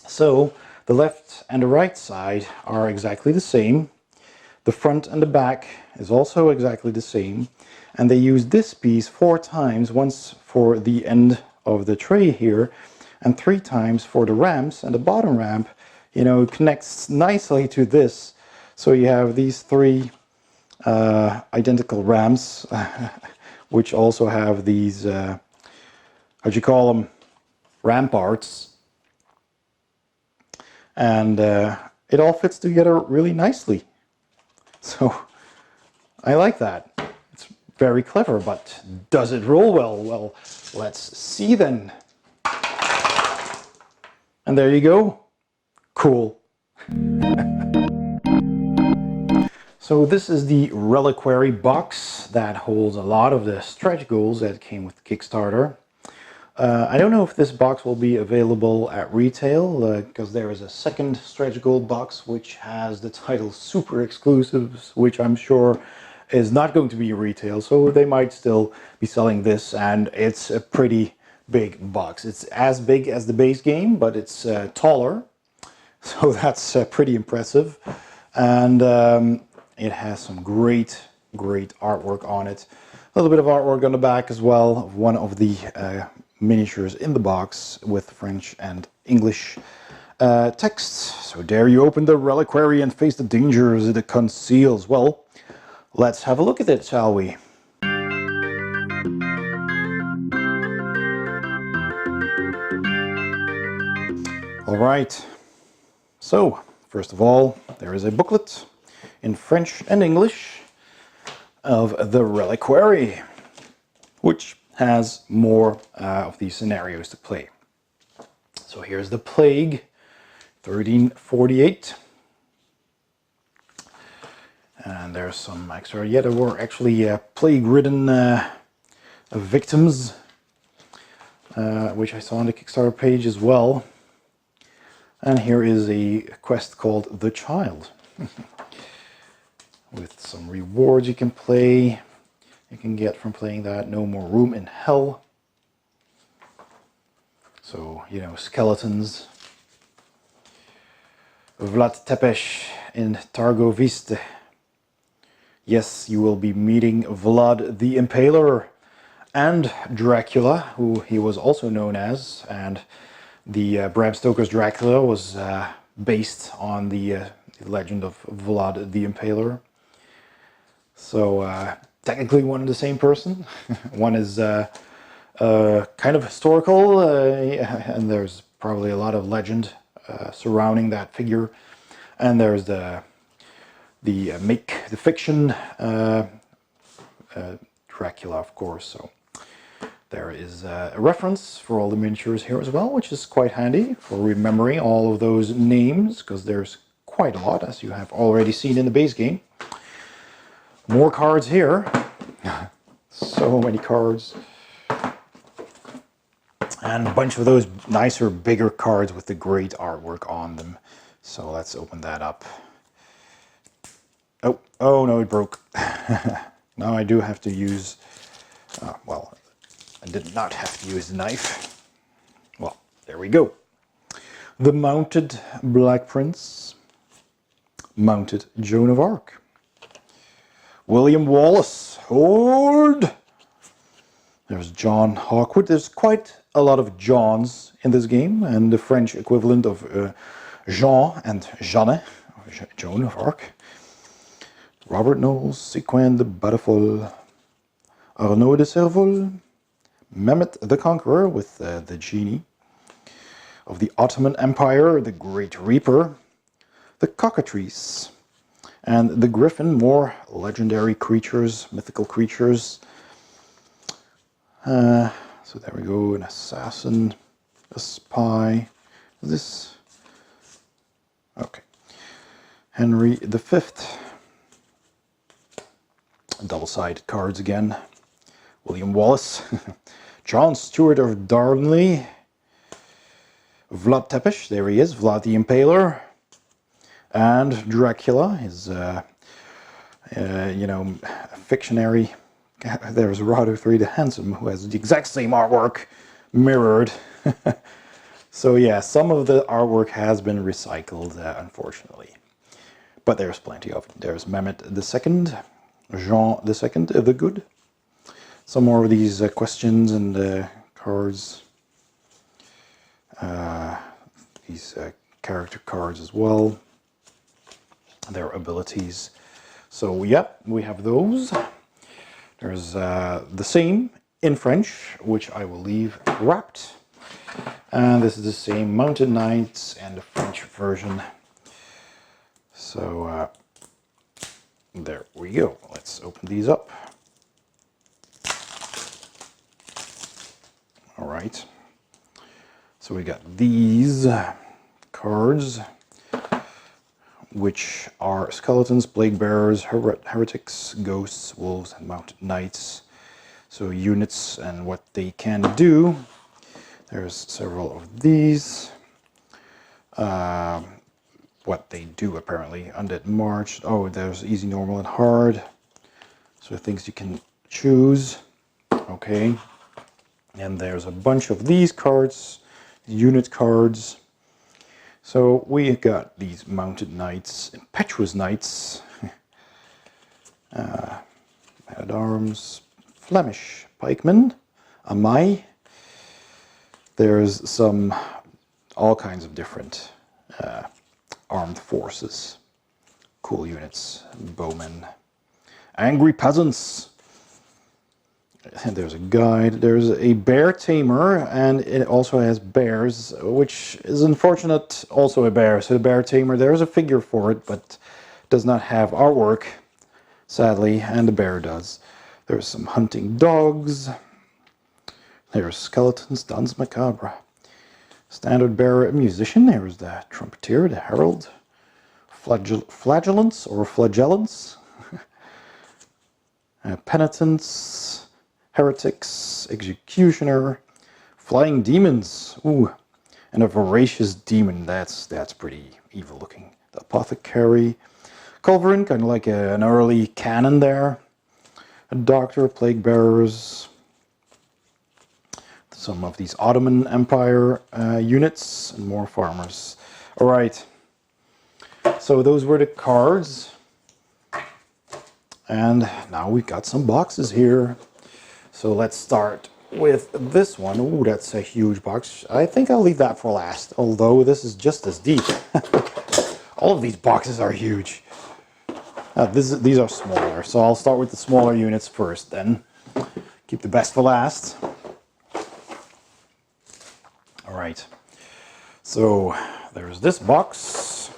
So the left and the right side are exactly the same. The front and the back is also exactly the same, and they use this piece 4 times, once for the end of the tray here, and 3 times for the ramps. And the bottom ramp, you know, connects nicely to this. So you have these 3 identical ramps, which also have these, how'd you call them, ramparts. And it all fits together really nicely. So I like that. It's very clever, but does it roll well? Well, let's see then. And there you go. Cool. So this is the Reliquary Box that holds a lot of the stretch goals that came with the Kickstarter. I don't know if this box will be available at retail, because there is a second stretch gold box which has the title Super Exclusives, which I'm sure is not going to be retail, so they might still be selling this, and it's a pretty big box. It's as big as the base game, but it's taller, so that's pretty impressive. And it has some great artwork on it. A little bit of artwork on the back as well, of one of the miniatures in the box with French and English text. So dare you open the reliquary and face the dangers it conceals. Well, let's have a look at it, shall we? All right. So, first of all, there is a booklet in French and English of the Reliquary, which has more of these scenarios to play. So here's the Plague, 1348. And there's some extra, yeah, there were actually plague-ridden victims, which I saw on the Kickstarter page as well. And here is a quest called The Child, with some rewards you can play. You can get from playing that. No more room in hell. So, you know, skeletons. Vlad Tepes in Targoviste. Yes, you will be meeting Vlad the Impaler and Dracula, who he was also known as, and the Bram Stoker's Dracula was based on the legend of Vlad the Impaler. So technically one and the same person. One is kind of historical, and there's probably a lot of legend surrounding that figure. And there's the fiction Dracula, of course. So there is a reference for all the miniatures here as well, which is quite handy for remembering all of those names, because there's quite a lot, as you have already seen in the base game. More cards here. So many cards. And a bunch of those nicer, bigger cards with the great artwork on them. So let's open that up. Oh no, it broke. Now I do have to use, well, I did not have to use the knife. Well, there we go. The Mounted Black Prince. Mounted Joan of Arc. William Wallace. Hold! There's John Hawkwood. There's quite a lot of Johns in this game, and the French equivalent of Jean and Jeanne, Joan of Arc. Robert Knowles, Sequin de Badefol, Arnaud de Servol, Mehmet the Conqueror with the genie of the Ottoman Empire, the Great Reaper, the Cockatrice, and the Griffin, more legendary creatures, mythical creatures. So there we go, an assassin, a spy. Is this? Okay. Henry V. Double-sided cards again. William Wallace. John Stewart of Darnley. Vlad Tepes, there he is, Vlad the Impaler. And Dracula, his, you know, fictionary. There's Rado III the Handsome, who has the exact same artwork mirrored. So yeah, some of the artwork has been recycled, unfortunately. But there's plenty of it. There's Mehmet II, Jean II the Good. Some more of these questions and cards. These character cards as well. Their abilities. So yep, we have those. There's the same in French, which I will leave wrapped. And this is the same Mounted Knights and the French version. So there we go. Let's open these up. All right. So we got these cards, which are skeletons, plague bearers, heretics, ghosts, wolves, and mounted knights. So units and what they can do. There's several of these. What they do apparently. Undead March. Oh, there's easy, normal, and hard. So things you can choose. Okay. And there's a bunch of these cards, unit cards. So we got these Mounted Knights, Impetuous Knights, Man-at-Arms, Flemish Pikemen, Amai. There's all kinds of different armed forces, cool units, bowmen, angry peasants. And there's a guide. There's a bear tamer, and it also has bears, which is unfortunate. Also a bear. So the bear tamer, there's a figure for it, but does not have artwork, sadly, and the bear does. There's some hunting dogs. There's skeletons, Danse Macabre. Standard bearer, musician. There's the trumpeter, the herald. Flagellants or flagellants. Penitents. Heretics, executioner, flying demons, ooh, and a voracious demon. That's pretty evil looking. The apothecary, culverin, kind of like an early cannon there. A doctor, plague bearers. Some of these Ottoman Empire units and more farmers. All right. So those were the cards, and now we've got some boxes here. So let's start with this one. Ooh, that's a huge box. I think I'll leave that for last, although this is just as deep. All of these boxes are huge. These are smaller, so I'll start with the smaller units first, then keep the best for last. All right, so there's this box.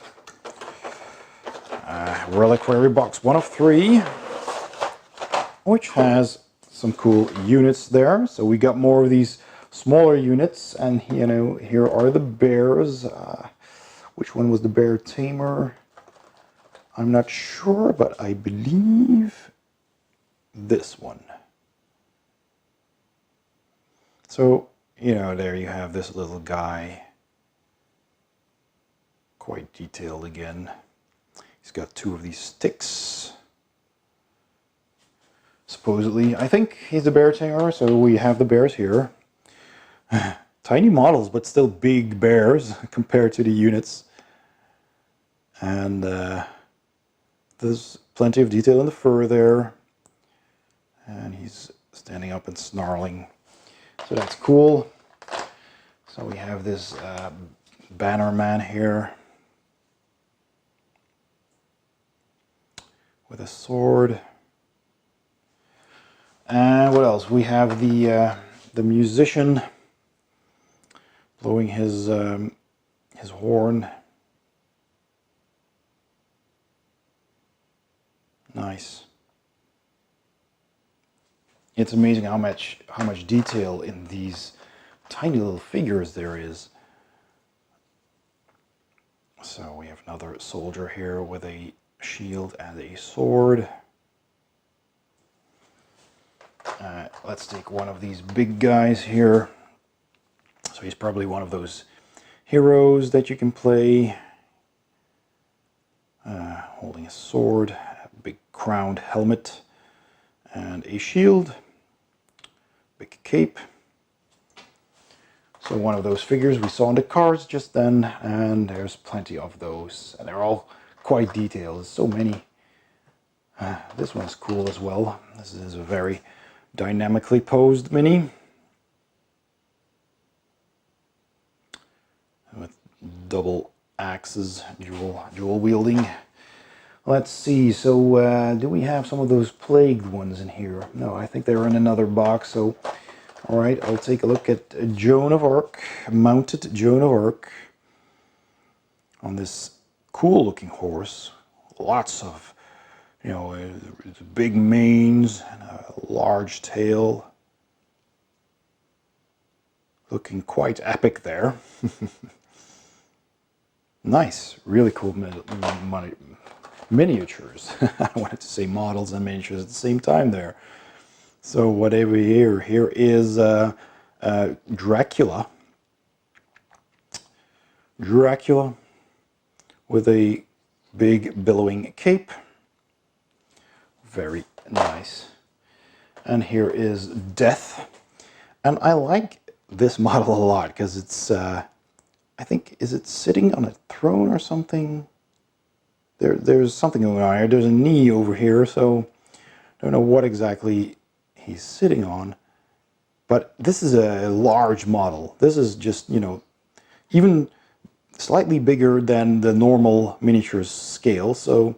Reliquary Box 1 of 3, which has some cool units there. So we got more of these smaller units, and here are the bears. Which one was the bear tamer? I'm not sure, but I believe this one. So, there you have this little guy. Quite detailed again. He's got 2 of these sticks. Supposedly, I think he's the bear tamer, so we have the bears here. Tiny models, but still big bears compared to the units. And there's plenty of detail in the fur there. And he's standing up and snarling. So that's cool. So we have this banner man here with a sword. And what else? We have the musician blowing his horn. Nice. It's amazing how much detail in these tiny little figures there is. So we have another soldier here with a shield and a sword. Let's take one of these big guys here. So he's probably one of those heroes that you can play. Holding a sword, a big crowned helmet, and a shield. Big cape. So one of those figures we saw in the cards just then, and there's plenty of those. And they're all quite detailed. There's so many. This one's cool as well. This is a very dynamically posed mini. With double axes, dual wielding. Let's see, so do we have some of those plagued ones in here? No, I think they're in another box, so alright, I'll take a look at Joan of Arc, mounted Joan of Arc, on this cool looking horse. Lots of, big manes and a large tail. Looking quite epic there. Nice, really cool miniatures. I wanted to say models and miniatures at the same time there. So whatever here is Dracula, Dracula with a big billowing cape. Very nice. And here is Death. And I like this model a lot because it's, I think, is it sitting on a throne or something? There's something going on here. There's a knee over here, so I don't know what exactly he's sitting on. But this is a large model. This is just, you know, even slightly bigger than the normal miniatures scale. So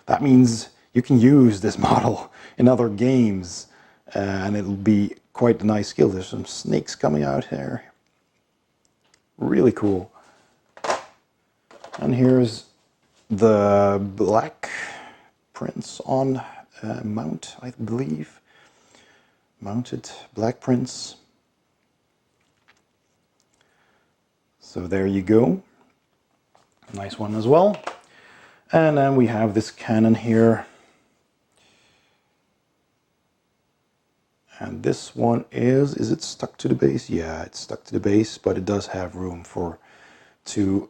that means you can use this model in other games and it'll be quite a nice skill. There's some snakes coming out here. Really cool. And here's the Black Prince on mount, I believe. Mounted Black Prince. So there you go. Nice one as well. And then we have this cannon here. And this one is it stuck to the base? Yeah, it's stuck to the base, but it does have room for two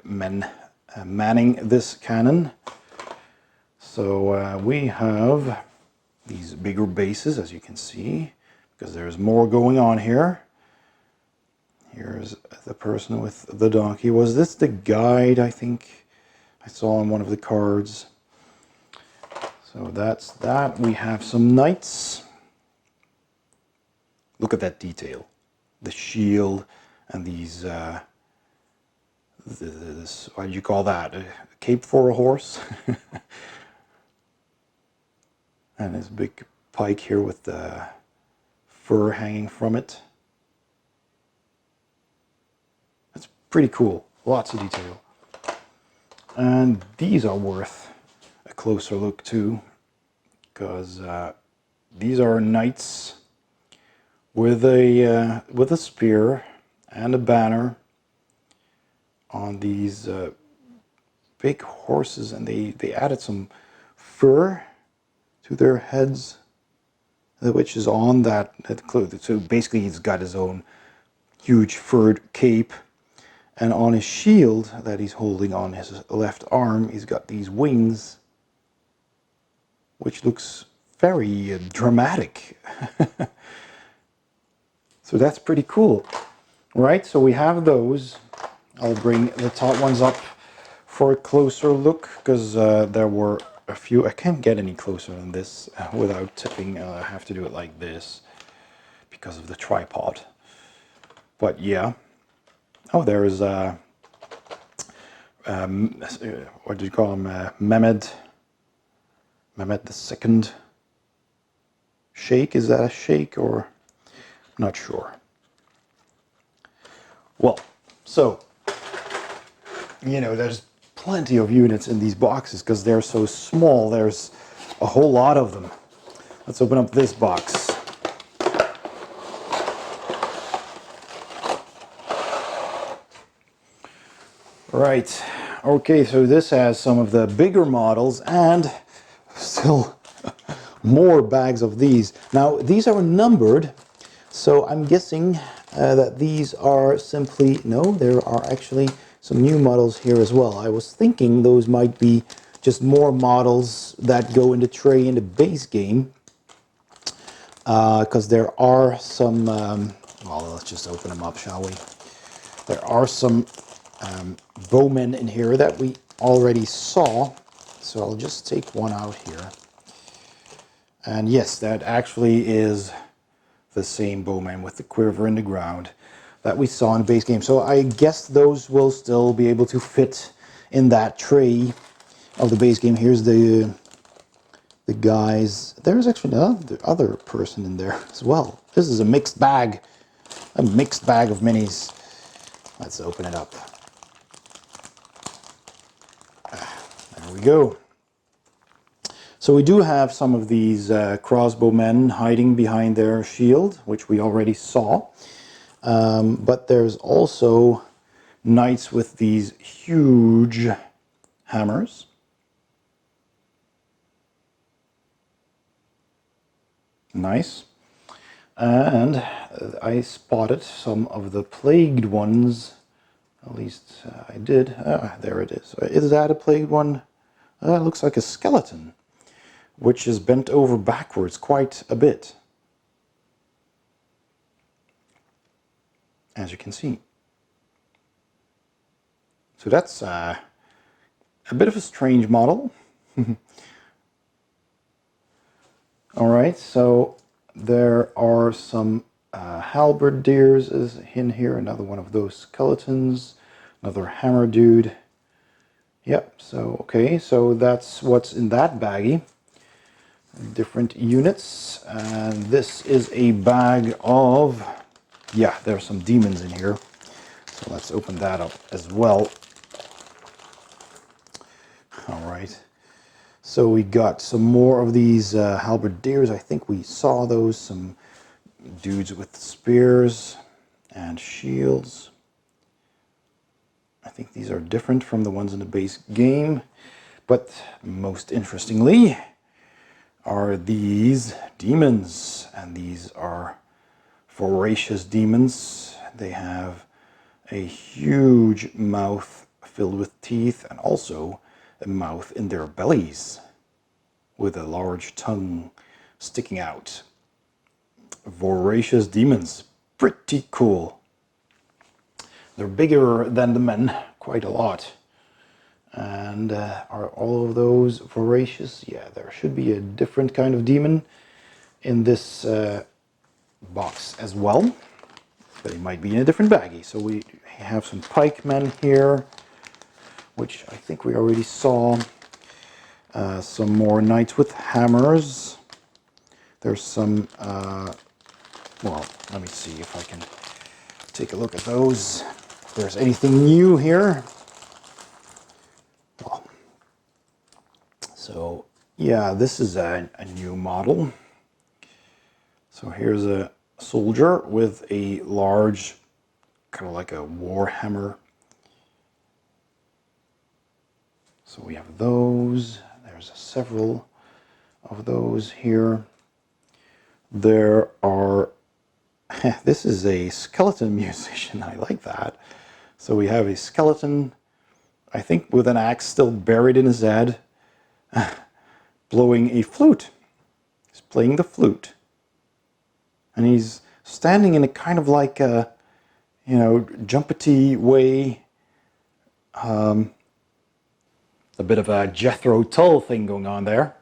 men manning this cannon. So we have these bigger bases, as you can see, because there's more going on here. Here's the person with the donkey. Was this the guide, I think I saw on one of the cards? So that's that. We have some knights. Look at that detail. The shield and these, this, what do you call that? A cape for a horse? And this big pike here with the fur hanging from it. That's pretty cool. Lots of detail. And these are worth a closer look too, because these are knights with a spear and a banner on these big horses, and they added some fur to their heads, which is on that clothing. So basically he's got his own huge furred cape, and on his shield that he's holding on his left arm, he's got these wings, which looks very dramatic. So that's pretty cool, right? So we have those. I'll bring the top ones up for a closer look, because there were a few. I can't get any closer than this without tipping. I have to do it like this because of the tripod. But yeah. Oh, there is what do you call him? Mehmed the Second. Sheikh, is that a sheikh or? I'm not sure. Well, so you know, there's plenty of units in these boxes because they're so small. There's a whole lot of them. Let's open up this box. Right, okay, so this has some of the bigger models and still more bags of these. Now, these are numbered, so I'm guessing that these are simply, no, there are actually some new models here as well. I was thinking those might be just more models that go in the tray in the base game, because there are some, well, let's just open them up, shall we? There are some bowmen in here that we already saw, so I'll just take one out here. And yes, that actually is the same bowman with the quiver in the ground that we saw in the base game. So I guess those will still be able to fit in that tray of the base game. Here's the guys. There's actually another other person in there as well. This is a mixed bag of minis. Let's open it up. There we go. So we do have some of these crossbowmen hiding behind their shield, which we already saw. But there's also knights with these huge hammers. Nice. And I spotted some of the plagued ones At least I did. There it is. Is that a plague one? It looks like a skeleton, which is bent over backwards quite a bit, as you can see. So that's a bit of a strange model. All right, so there are some halberdiers is in here, another one of those skeletons, another hammer dude. Yep, so okay, so that's what's in that baggie. Different units, and this is a bag of, yeah, there are some demons in here. So let's open that up as well. All right. So we got some more of these halberdiers. I think we saw those, some dudes with spears and shields. I think these are different from the ones in the base game. But most interestingly are these demons. And these are voracious demons. They have a huge mouth filled with teeth and also a mouth in their bellies with a large tongue sticking out. Voracious demons, pretty cool. They're bigger than the men, quite a lot. And are all of those voracious? Yeah, there should be a different kind of demon in this box as well, but it might be in a different baggie. So we have some pikemen here, which I think we already saw. Some more knights with hammers. There's some, well, let me see if I can take a look at those. If there's anything new here. Well, so, yeah, this is a new model. So here's a soldier with a large, kind of like a war hammer. So we have those. There's several of those here. There are, this is a skeleton musician. I like that. So we have a skeleton, I think with an axe still buried in his head, blowing a flute. He's playing the flute. And he's standing in a kind of like a, you know, jumpety way. A bit of a Jethro Tull thing going on there.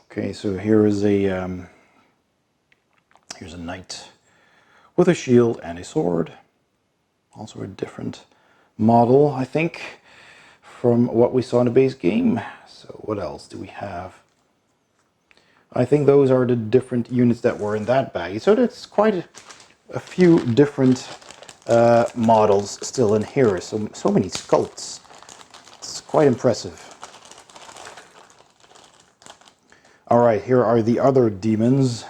Okay, so here is a here's a knight with a shield and a sword. Also a different model, I think, from what we saw in the base game. So what else do we have? I think those are the different units that were in that bag. So that's quite a few different models still in here. So many sculpts. It's quite impressive. All right, here are the other demons.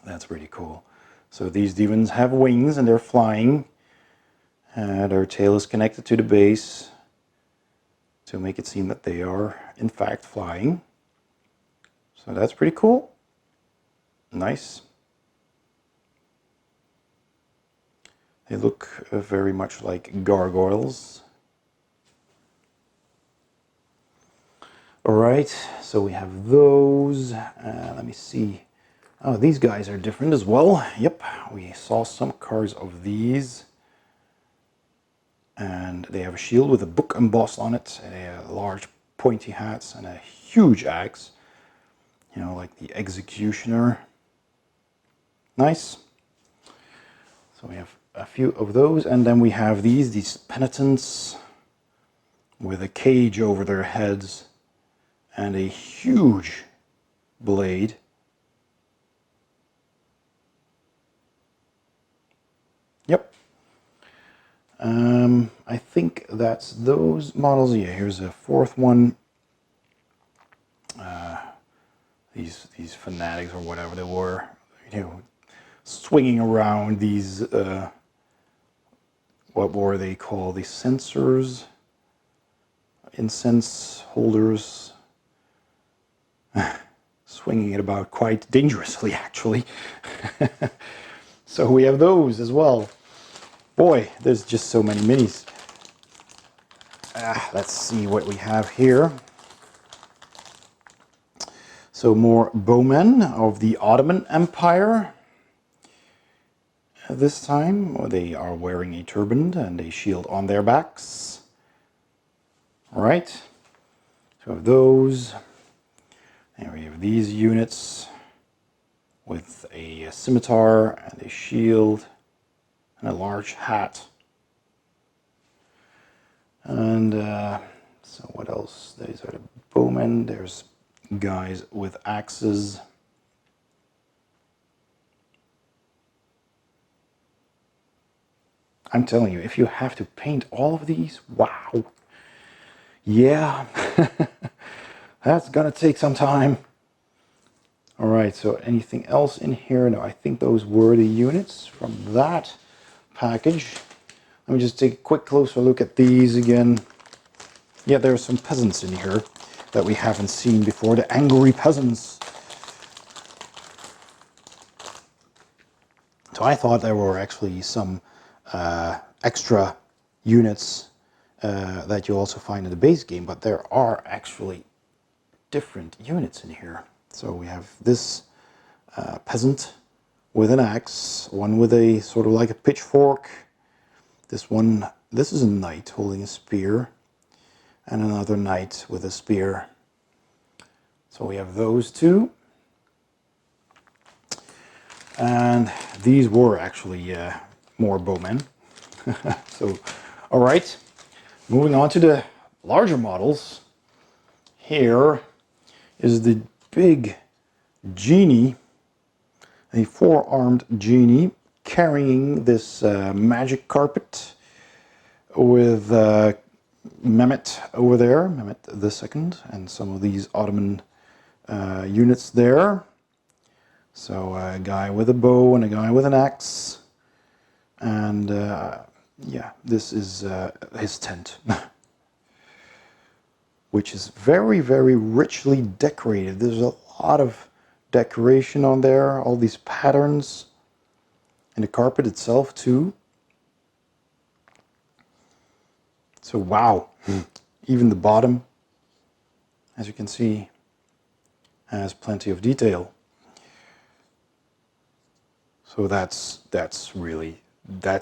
That's pretty cool. So these demons have wings and they're flying. Their tail is connected to the base to make it seem that they are in fact flying. So that's pretty cool. Nice. They look very much like gargoyles. All right, so we have those. Let me see. Oh, these guys are different as well. Yep, we saw some cards of these. And they have a shield with a book embossed on it, and a large pointy hats, and a huge axe. You know, like the executioner. Nice. So we have a few of those, and then we have these penitents with a cage over their heads and a huge blade. Yep. I think that's those models. Yeah, here's a fourth one. These fanatics or whatever they were, you know, swinging around these, what were they called? These censers, incense holders, swinging it about quite dangerously, actually. So we have those as well. Boy, there's just so many minis. Let's see what we have here. So more bowmen of the Ottoman Empire. This time they are wearing a turban and a shield on their backs. All right, so those. And we have these units with a scimitar and a shield and a large hat. And so what else? These are the bowmen. There's guys with axes. I'm telling you, if you have to paint all of these, wow. Yeah, that's gonna take some time. All right, so anything else in here? No, I think those were the units from that package. Let me just take a quick closer look at these again. Yeah, there are some peasants in here that we haven't seen before, the angry peasants. So I thought there were actually some extra units that you also find in the base game, but there are actually different units in here. So we have this peasant with an axe, one with a sort of like a pitchfork. This is a knight holding a spear, and another knight with a spear. So we have those two. And these were actually more bowmen. So, all right, moving on to the larger models. Here is the big genie, a four-armed genie carrying this magic carpet with Mehmet over there, Mehmet II, and some of these Ottoman units there. So a guy with a bow and a guy with an axe, and yeah, this is his tent, which is very, very richly decorated. There's a lot of decoration on there, all these patterns, and the carpet itself too. So wow, even the bottom, as you can see, has plenty of detail. So that's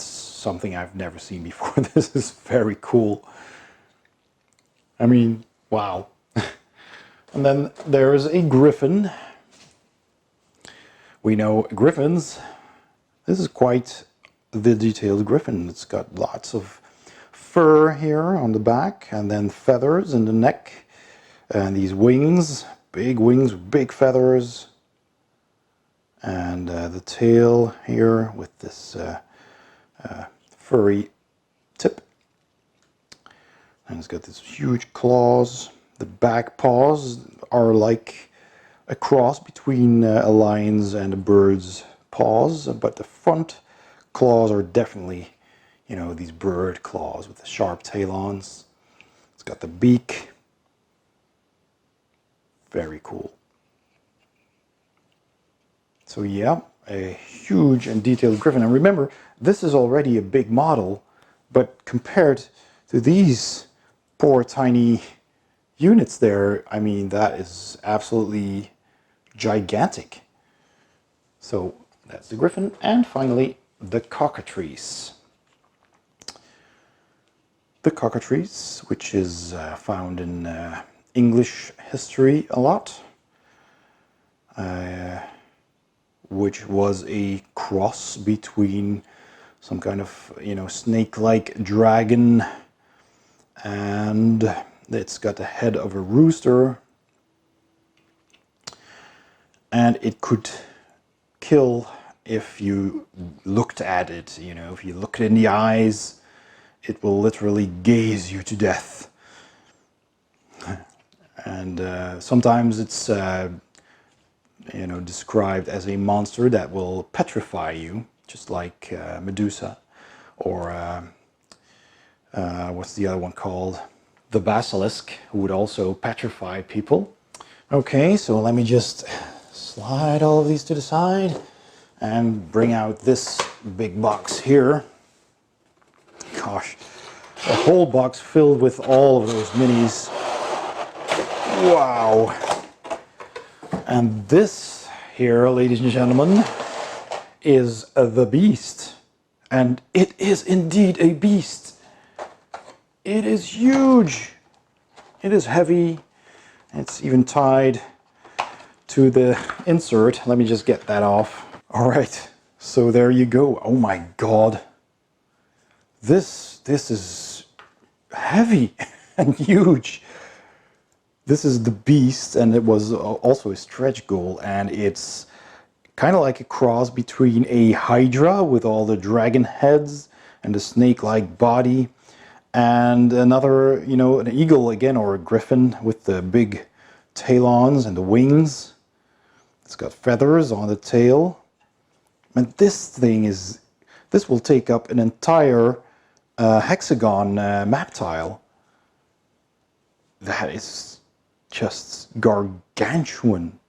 something I've never seen before. This is very cool. I mean, wow. And then there is a griffin. We know griffins. This is quite the detailed griffin. It's got lots of fur here on the back, and then feathers in the neck, and these wings, big wings with big feathers, and the tail here with this furry tip. And it's got these huge claws. The back paws are like a cross between a lion's and a bird's paws, but the front claws are definitely, you know, these bird claws with the sharp talons. It's got the beak. Very cool. So yeah, a huge and detailed griffin. And remember, this is already a big model, but compared to these poor tiny units there, I mean, that is absolutely gigantic. So that's the griffin. And finally, the cockatrice. The cockatrice, which is found in English history a lot, which was a cross between some kind of, you know, snake-like dragon, and it's got the head of a rooster, and it could kill if you looked at it. You know, if you look in the eyes, it will literally gaze you to death. And sometimes it's you know, described as a monster that will petrify you, just like Medusa, or what's the other one called? The basilisk, who would also petrify people. Okay, so let me just slide all of these to the side and bring out this big box here. Gosh, a whole box filled with all of those minis. Wow. And this here, ladies and gentlemen, is the beast. And it is indeed a beast. It is huge. It is heavy. It's even tied to the insert. Let me just get that off. All right, so there you go. Oh my God. This is heavy and huge. This is the beast, and it was also a stretch goal, and it's kind of like a cross between a hydra with all the dragon heads and the snake-like body, and another, you know, an eagle again, or a griffin with the big talons and the wings. It's got feathers on the tail. And this will take up an entire hexagon map tile. That is just gargantuan.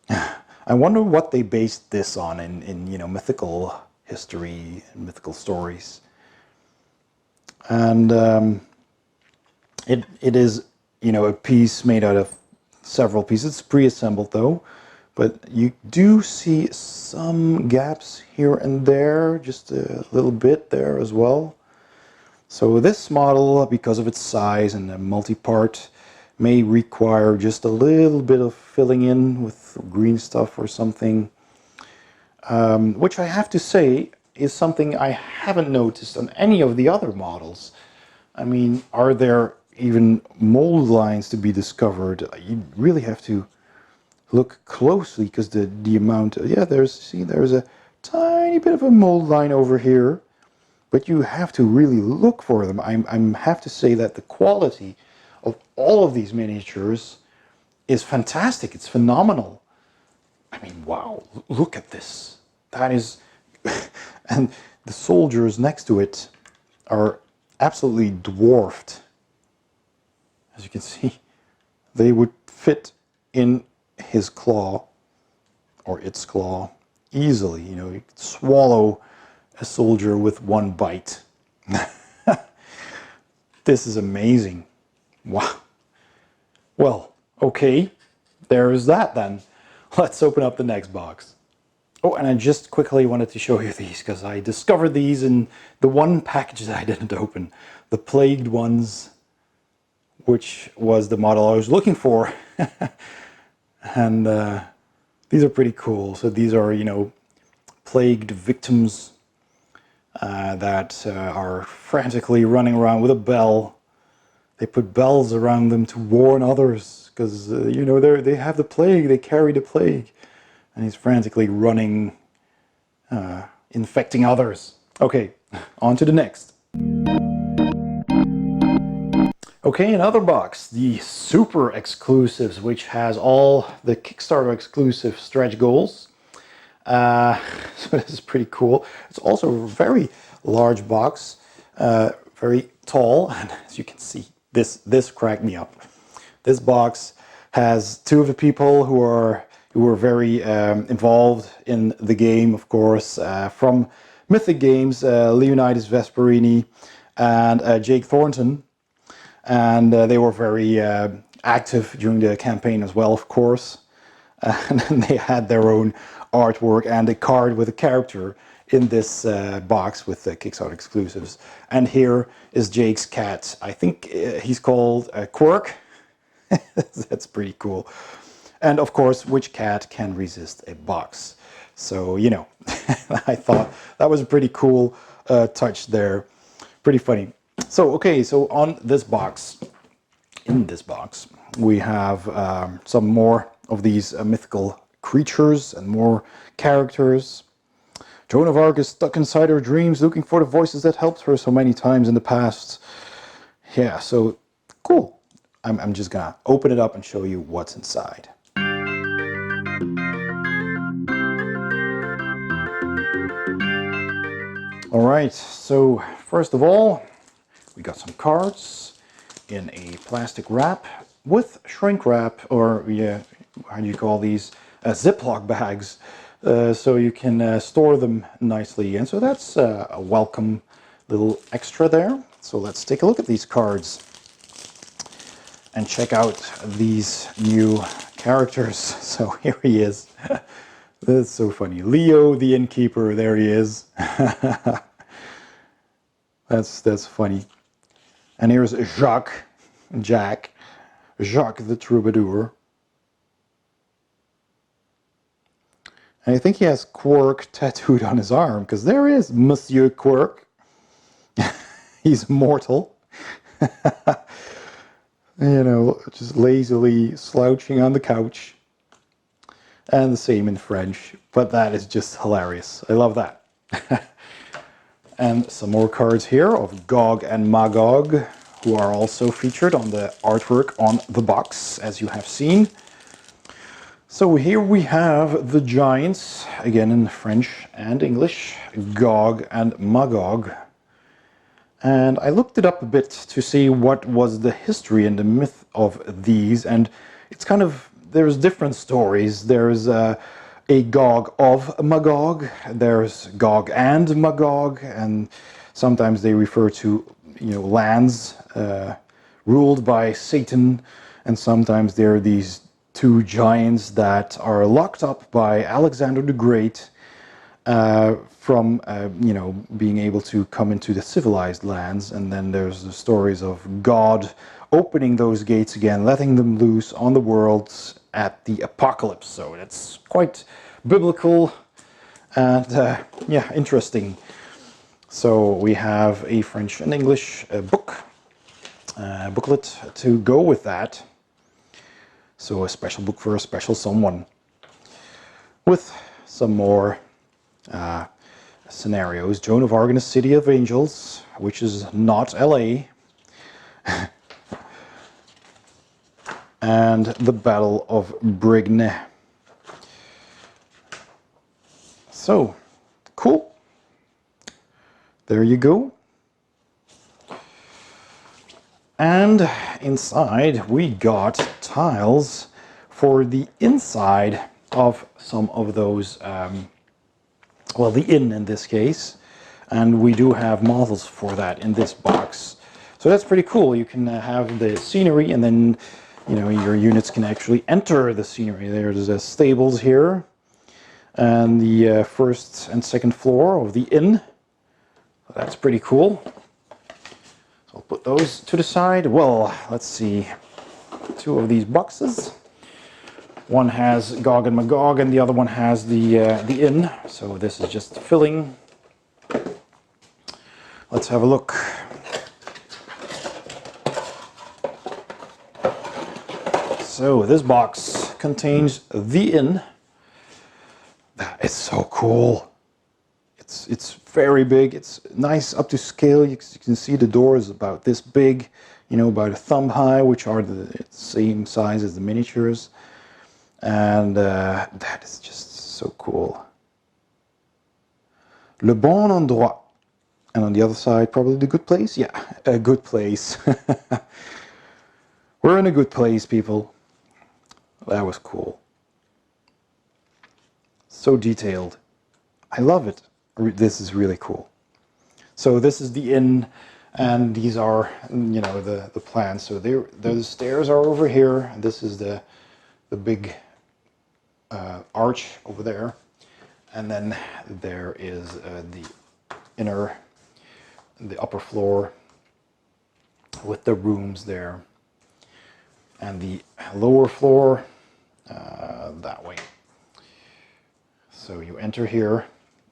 I wonder what they based this on in you know, mythical history and mythical stories. And it is, you know, a piece made out of several pieces. It's pre-assembled though, but you do see some gaps here and there, just a little bit there as well. So this model, because of its size and the multi-part, may require just a little bit of filling in with green stuff or something, which I have to say is something I haven't noticed on any of the other models. I mean, are there even mold lines to be discovered? You really have to look closely, because the amount, yeah, there's a tiny bit of a mold line over here, but you have to really look for them. I have to say that the quality of all of these miniatures is fantastic. It's phenomenal. I mean, wow, look at this. That is, and the soldiers next to it are absolutely dwarfed. As you can see, they would fit in his claw, or its claw, easily. You know, you could swallow a soldier with one bite. This is amazing. Wow. Well, okay, there's that then. Let's open up the next box. Oh, and I just quickly wanted to show you these, because I discovered these in the one package that I didn't open. The plagued ones, which was the model I was looking for. And these are pretty cool. So these are, you know, plagued victims that are frantically running around with a bell. They put bells around them to warn others, because you know, they have the plague, they carry the plague, and he's frantically running, infecting others. Okay, on to the next. Okay, another box, the super exclusives, which has all the Kickstarter exclusive stretch goals. So this is pretty cool. It's also a very large box, very tall, and as you can see, this cracked me up. This box has two of the people who were very involved in the game, of course, from Mythic Games, Leonidas Vesperini and Jake Thornton. And they were very active during the campaign as well, of course. And then they had their own artwork and a card with a character in this box with the Kickstarter exclusives. And here is Jake's cat. I think he's called Quirk. That's pretty cool. And of course, which cat can resist a box? So, you know, I thought that was a pretty cool touch there. Pretty funny. So, okay, so on this box, in this box, we have some more of these mythical creatures and more characters. Joan of Arc is stuck inside her dreams, looking for the voices that helped her so many times in the past. Yeah, so cool. I'm just gonna open it up and show you what's inside. All right, so first of all, we got some cards in a plastic wrap with shrink wrap, or yeah, how do you call these, Ziploc bags, so you can store them nicely. And so that's a welcome little extra there. So let's take a look at these cards and check out these new characters. So here he is. That's so funny. Leo the innkeeper, there he is. That's funny. And here's Jacques the troubadour. And I think he has Quirk tattooed on his arm, because there is Monsieur Quirk. He's mortal. You know, just lazily slouching on the couch. And the same in French, but that is just hilarious. I love that. And some more cards here of Gog and Magog, who are also featured on the artwork on the box, as you have seen. So here we have the giants, again in French and English, Gog and Magog. And I looked it up a bit to see what was the history and the myth of these, and it's kind of, there's different stories. There's a Gog of Magog, there's Gog and Magog, and sometimes they refer to, you know, lands ruled by Satan, and sometimes there are these two giants that are locked up by Alexander the Great from you know, being able to come into the civilized lands. And then there's the stories of God opening those gates again, letting them loose on the world at the apocalypse. So that's quite biblical and yeah, interesting. So we have a French and English booklet to go with that. So a special book for a special someone, with some more scenarios. Joan of Arc in the City of Angels, which is not LA. And the Battle of Brigne. So, cool. There you go. And inside we got tiles for the inside of some of those, well, the inn in this case. And we do have models for that in this box. So that's pretty cool. You can have the scenery, and then, you know, your units can actually enter the scenery. There's the stables here, and the first and second floor of the inn. So that's pretty cool. So I'll put those to the side. Well, let's see. Two of these boxes. One has Gog and Magog, and the other one has the inn. So this is just filling. Let's have a look. So this box contains the inn. That is so cool. It's very big. It's nice up to scale. You can see the door is about this big, you know, about a thumb high, which are the same size as the miniatures. And that is just so cool. Le bon endroit. And on the other side, probably the good place. Yeah, a good place. We're in a good place, people. That was cool. So detailed. I love it. This is really cool. So this is the inn, and these are, you know, the plans. So the stairs are over here, and this is the big arch over there, and then there is the upper floor with the rooms there, and the lower floor that way. So you enter here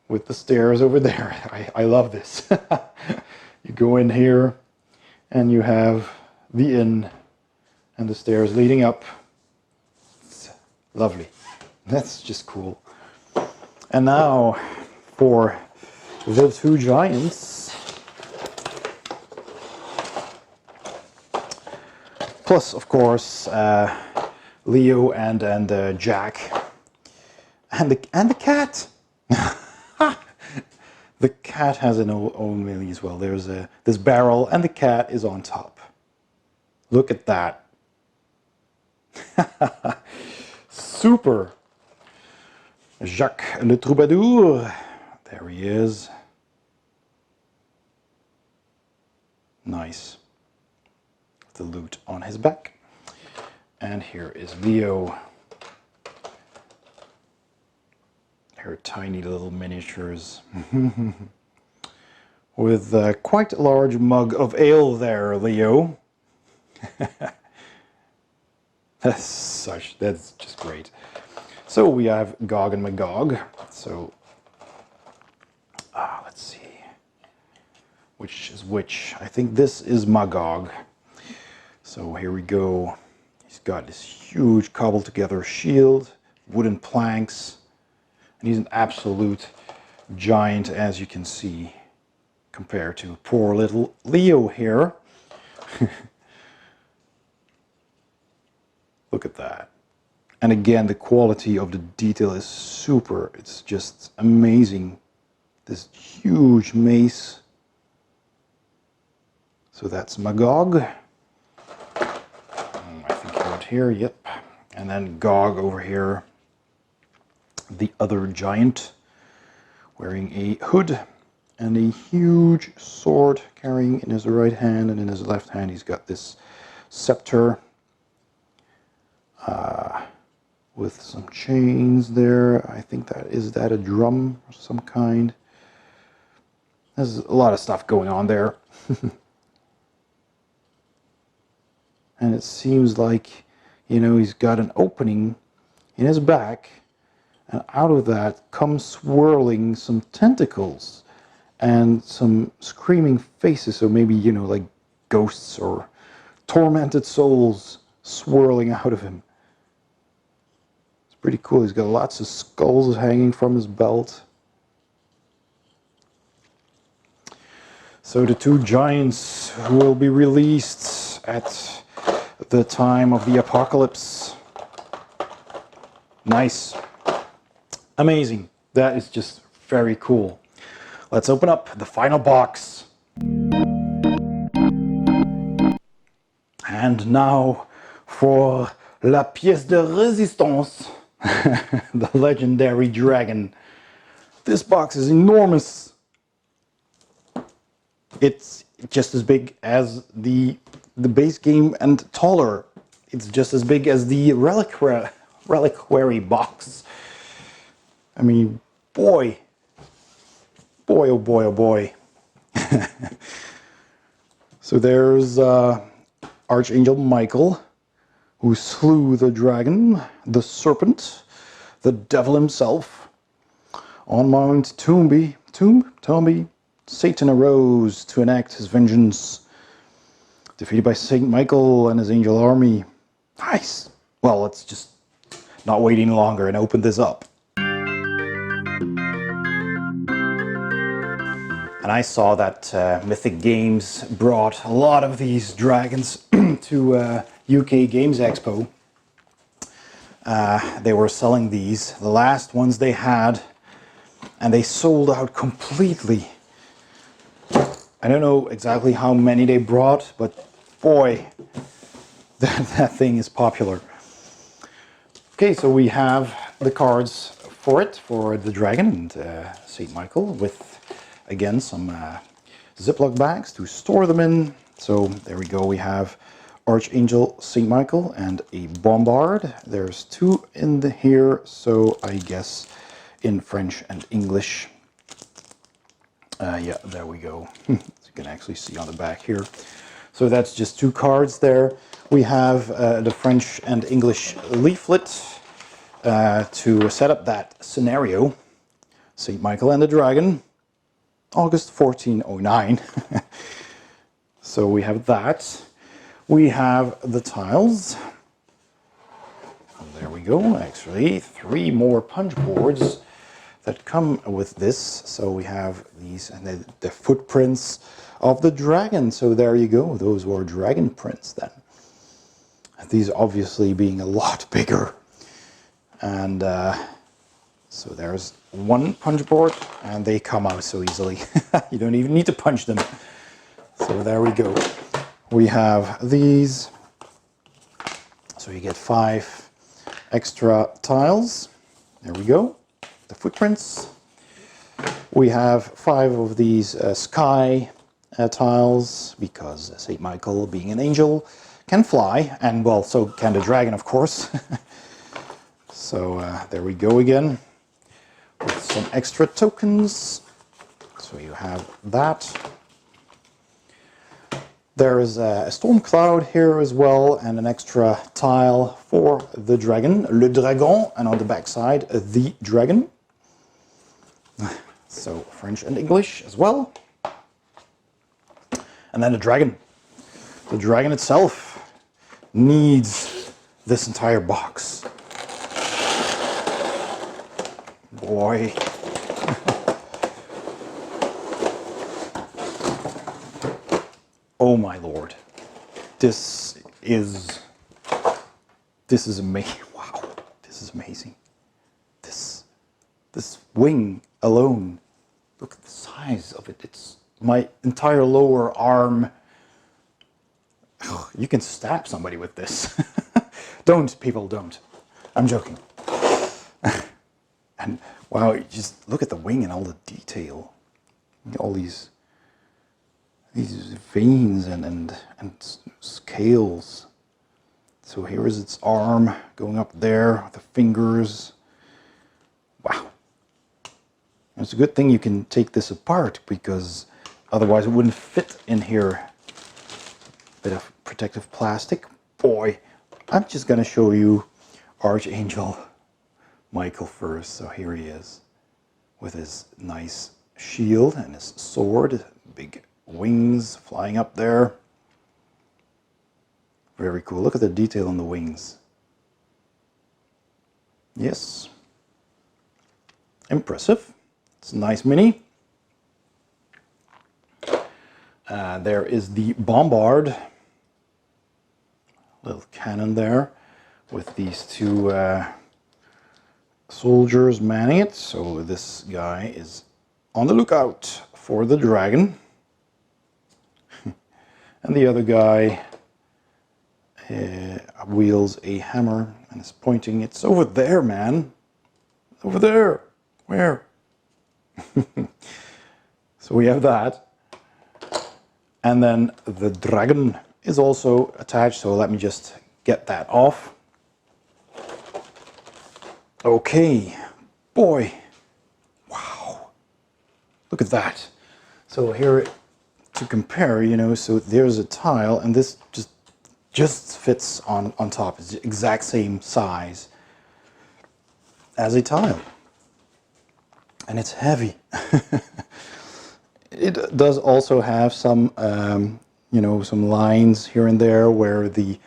with the stairs over there. I love this. You go in here and you have the inn and the stairs leading up. It's lovely. That's just cool. And now for the two giants. Plus, of course, Leo and Jack. And the cat. The cat has an own mini as well. There's this barrel, and the cat is on top. Look at that. super. Jacques le Troubadour. There he is. Nice. The lute on his back. And here is Leo. Here are tiny little miniatures. With quite a large mug of ale there, Leo. That's just great. So we have Gog and Magog. So let's see. Which is which? I think this is Magog. So here we go. He's got this huge cobbled together shield, wooden planks, and he's an absolute giant, as you can see, compared to poor little Leo here. Look at that. And again, the quality of the detail is super. It's just amazing. This huge mace. So that's Magog. I think out here, yep. And then Gog over here. The other giant, wearing a hood and a huge sword, carrying in his right hand, and in his left hand he's got this scepter with some chains there. I think that a drum of some kind. There's a lot of stuff going on there. And it seems like, you know, he's got an opening in his back, and out of that come swirling some tentacles and some screaming faces. So maybe, you know, like ghosts or tormented souls swirling out of him. It's pretty cool. He's got lots of skulls hanging from his belt. So the two giants will be released at the time of the apocalypse. Nice. Amazing. That is just very cool. Let's open up the final box. And now for la pièce de résistance, the legendary dragon. This box is enormous. It's just as big as the base game and taller. It's just as big as the Reliquary Box. I mean, boy, oh boy, oh boy. So there's Archangel Michael, who slew the dragon, the serpent, the devil himself. On Mount Tomby, Satan arose to enact his vengeance, defeated by Saint Michael and his angel army. Nice. Well, let's just not wait any longer and open this up. And I saw that Mythic Games brought a lot of these dragons to UK Games Expo. They were selling these, the last ones they had, and they sold out completely. I don't know exactly how many they brought, but boy, that thing is popular. Okay, so we have the cards for it, for the dragon and Saint Michael, with again some Ziploc bags to store them in. So there we go, we have Archangel Saint Michael and a bombard. There's two in here, so I guess in French and English. Yeah, there we go. You can actually see on the back here. So that's just two cards there. We have the French and English leaflet to set up that scenario. Saint Michael and the Dragon, August 1409. So we have that. We have the tiles. There we go. Actually, 3 more punch boards that come with this. So we have these and the footprints of the dragon. So there you go. Those were dragon prints then. These obviously being a lot bigger. And so there's one punch board, and they come out so easily. You don't even need to punch them. So there we go. We have these. So you get 5 extra tiles. There we go. The footprints. We have 5 of these sky tiles, because St. Michael, being an angel, can fly, and well, so can the dragon, of course. So there we go again, with some extra tokens. So you have that. There is a storm cloud here as well, and an extra tile for the dragon, le dragon, and on the back side, the dragon. So French and English as well. And then the dragon. The dragon itself needs this entire box. Boy. Oh my lord. This is amazing. Wow. This is amazing. This wing alone. Look at the size of it. It's my entire lower arm. You can stab somebody with this. Don't, people, don't. I'm joking. And wow, you just look at the wing and all the detail. All these veins and scales. So here is its arm going up there, the fingers. Wow. It's a good thing you can take this apart, because otherwise it wouldn't fit in here. Bit of protective plastic. Boy, I'm just gonna show you Archangel Michael first. So here he is with his nice shield and his sword, big wings flying up there. Very cool. Look at the detail on the wings. Yes. Impressive. It's a nice mini. There is the bombard. Little cannon there with these 2 soldiers manning it. So this guy is on the lookout for the dragon. And the other guy wields a hammer and is pointing. It's over there, man. Over there. Where? So we have that. And then the dragon is also attached. So let me just get that off. Okay. Boy. Wow. Look at that. So here, to compare, you know, so there's a tile, and this just fits on top. It's the exact same size as a tile. And it's heavy. It does also have some, you know, some lines here and there where the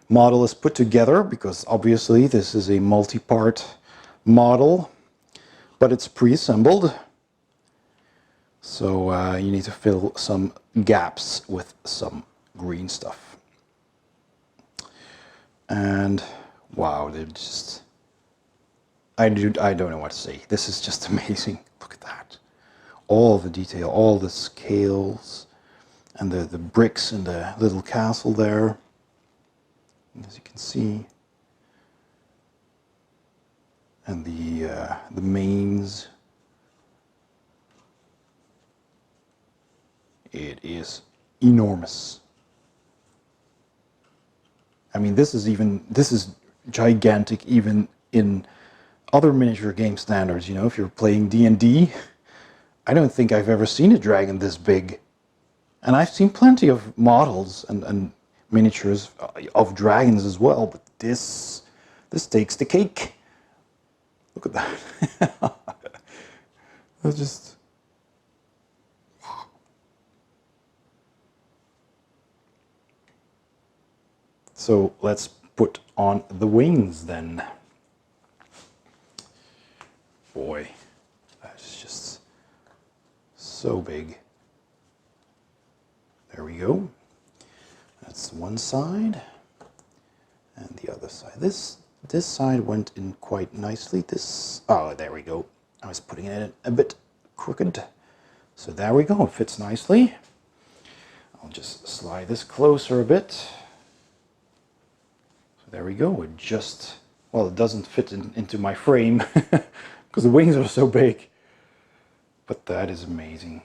model is put together, because obviously this is a multi-part model, but it's pre-assembled. So you need to fill some gaps with some green stuff. And wow, they're just, I don't know what to say. This is just amazing. Look at that. All the detail, all the scales, and the bricks in the little castle there. As you can see. And the mains. It is enormous. I mean, this is gigantic even in other miniature game standards. You know, if you're playing D&D, I don't think I've ever seen a dragon this big. And I've seen plenty of models and miniatures of dragons as well, but this takes the cake. Look at that. That's just... So let's put on the wings then. Boy, that's just so big. There we go. That's one side and the other side. This side went in quite nicely. Oh, there we go. I was putting it in a bit crooked. So there we go, it fits nicely. I'll just slide this closer a bit. So there we go, it just Well, it doesn't fit into my frame because the wings are so big. But that is amazing.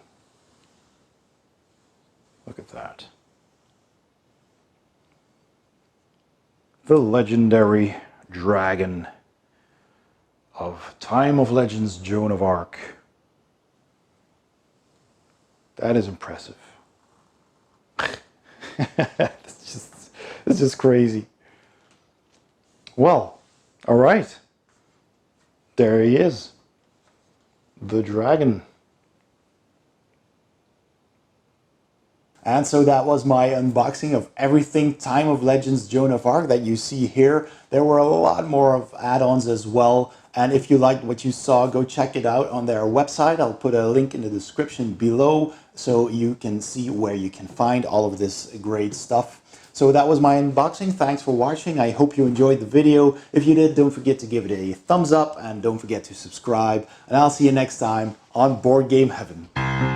Look at that. The legendary dragon of Time of Legends, Joan of Arc. That is impressive. It's just crazy. Well, all right. There he is. The dragon. And so that was my unboxing of everything Time of Legends Joan of Arc that you see here. There were a lot more of add-ons as well. And if you liked what you saw, go check it out on their website. I'll put a link in the description below so you can see where you can find all of this great stuff. So that was my unboxing. Thanks for watching. I hope you enjoyed the video. If you did, don't forget to give it a thumbs up and don't forget to subscribe. And I'll see you next time on Board Game Heaven.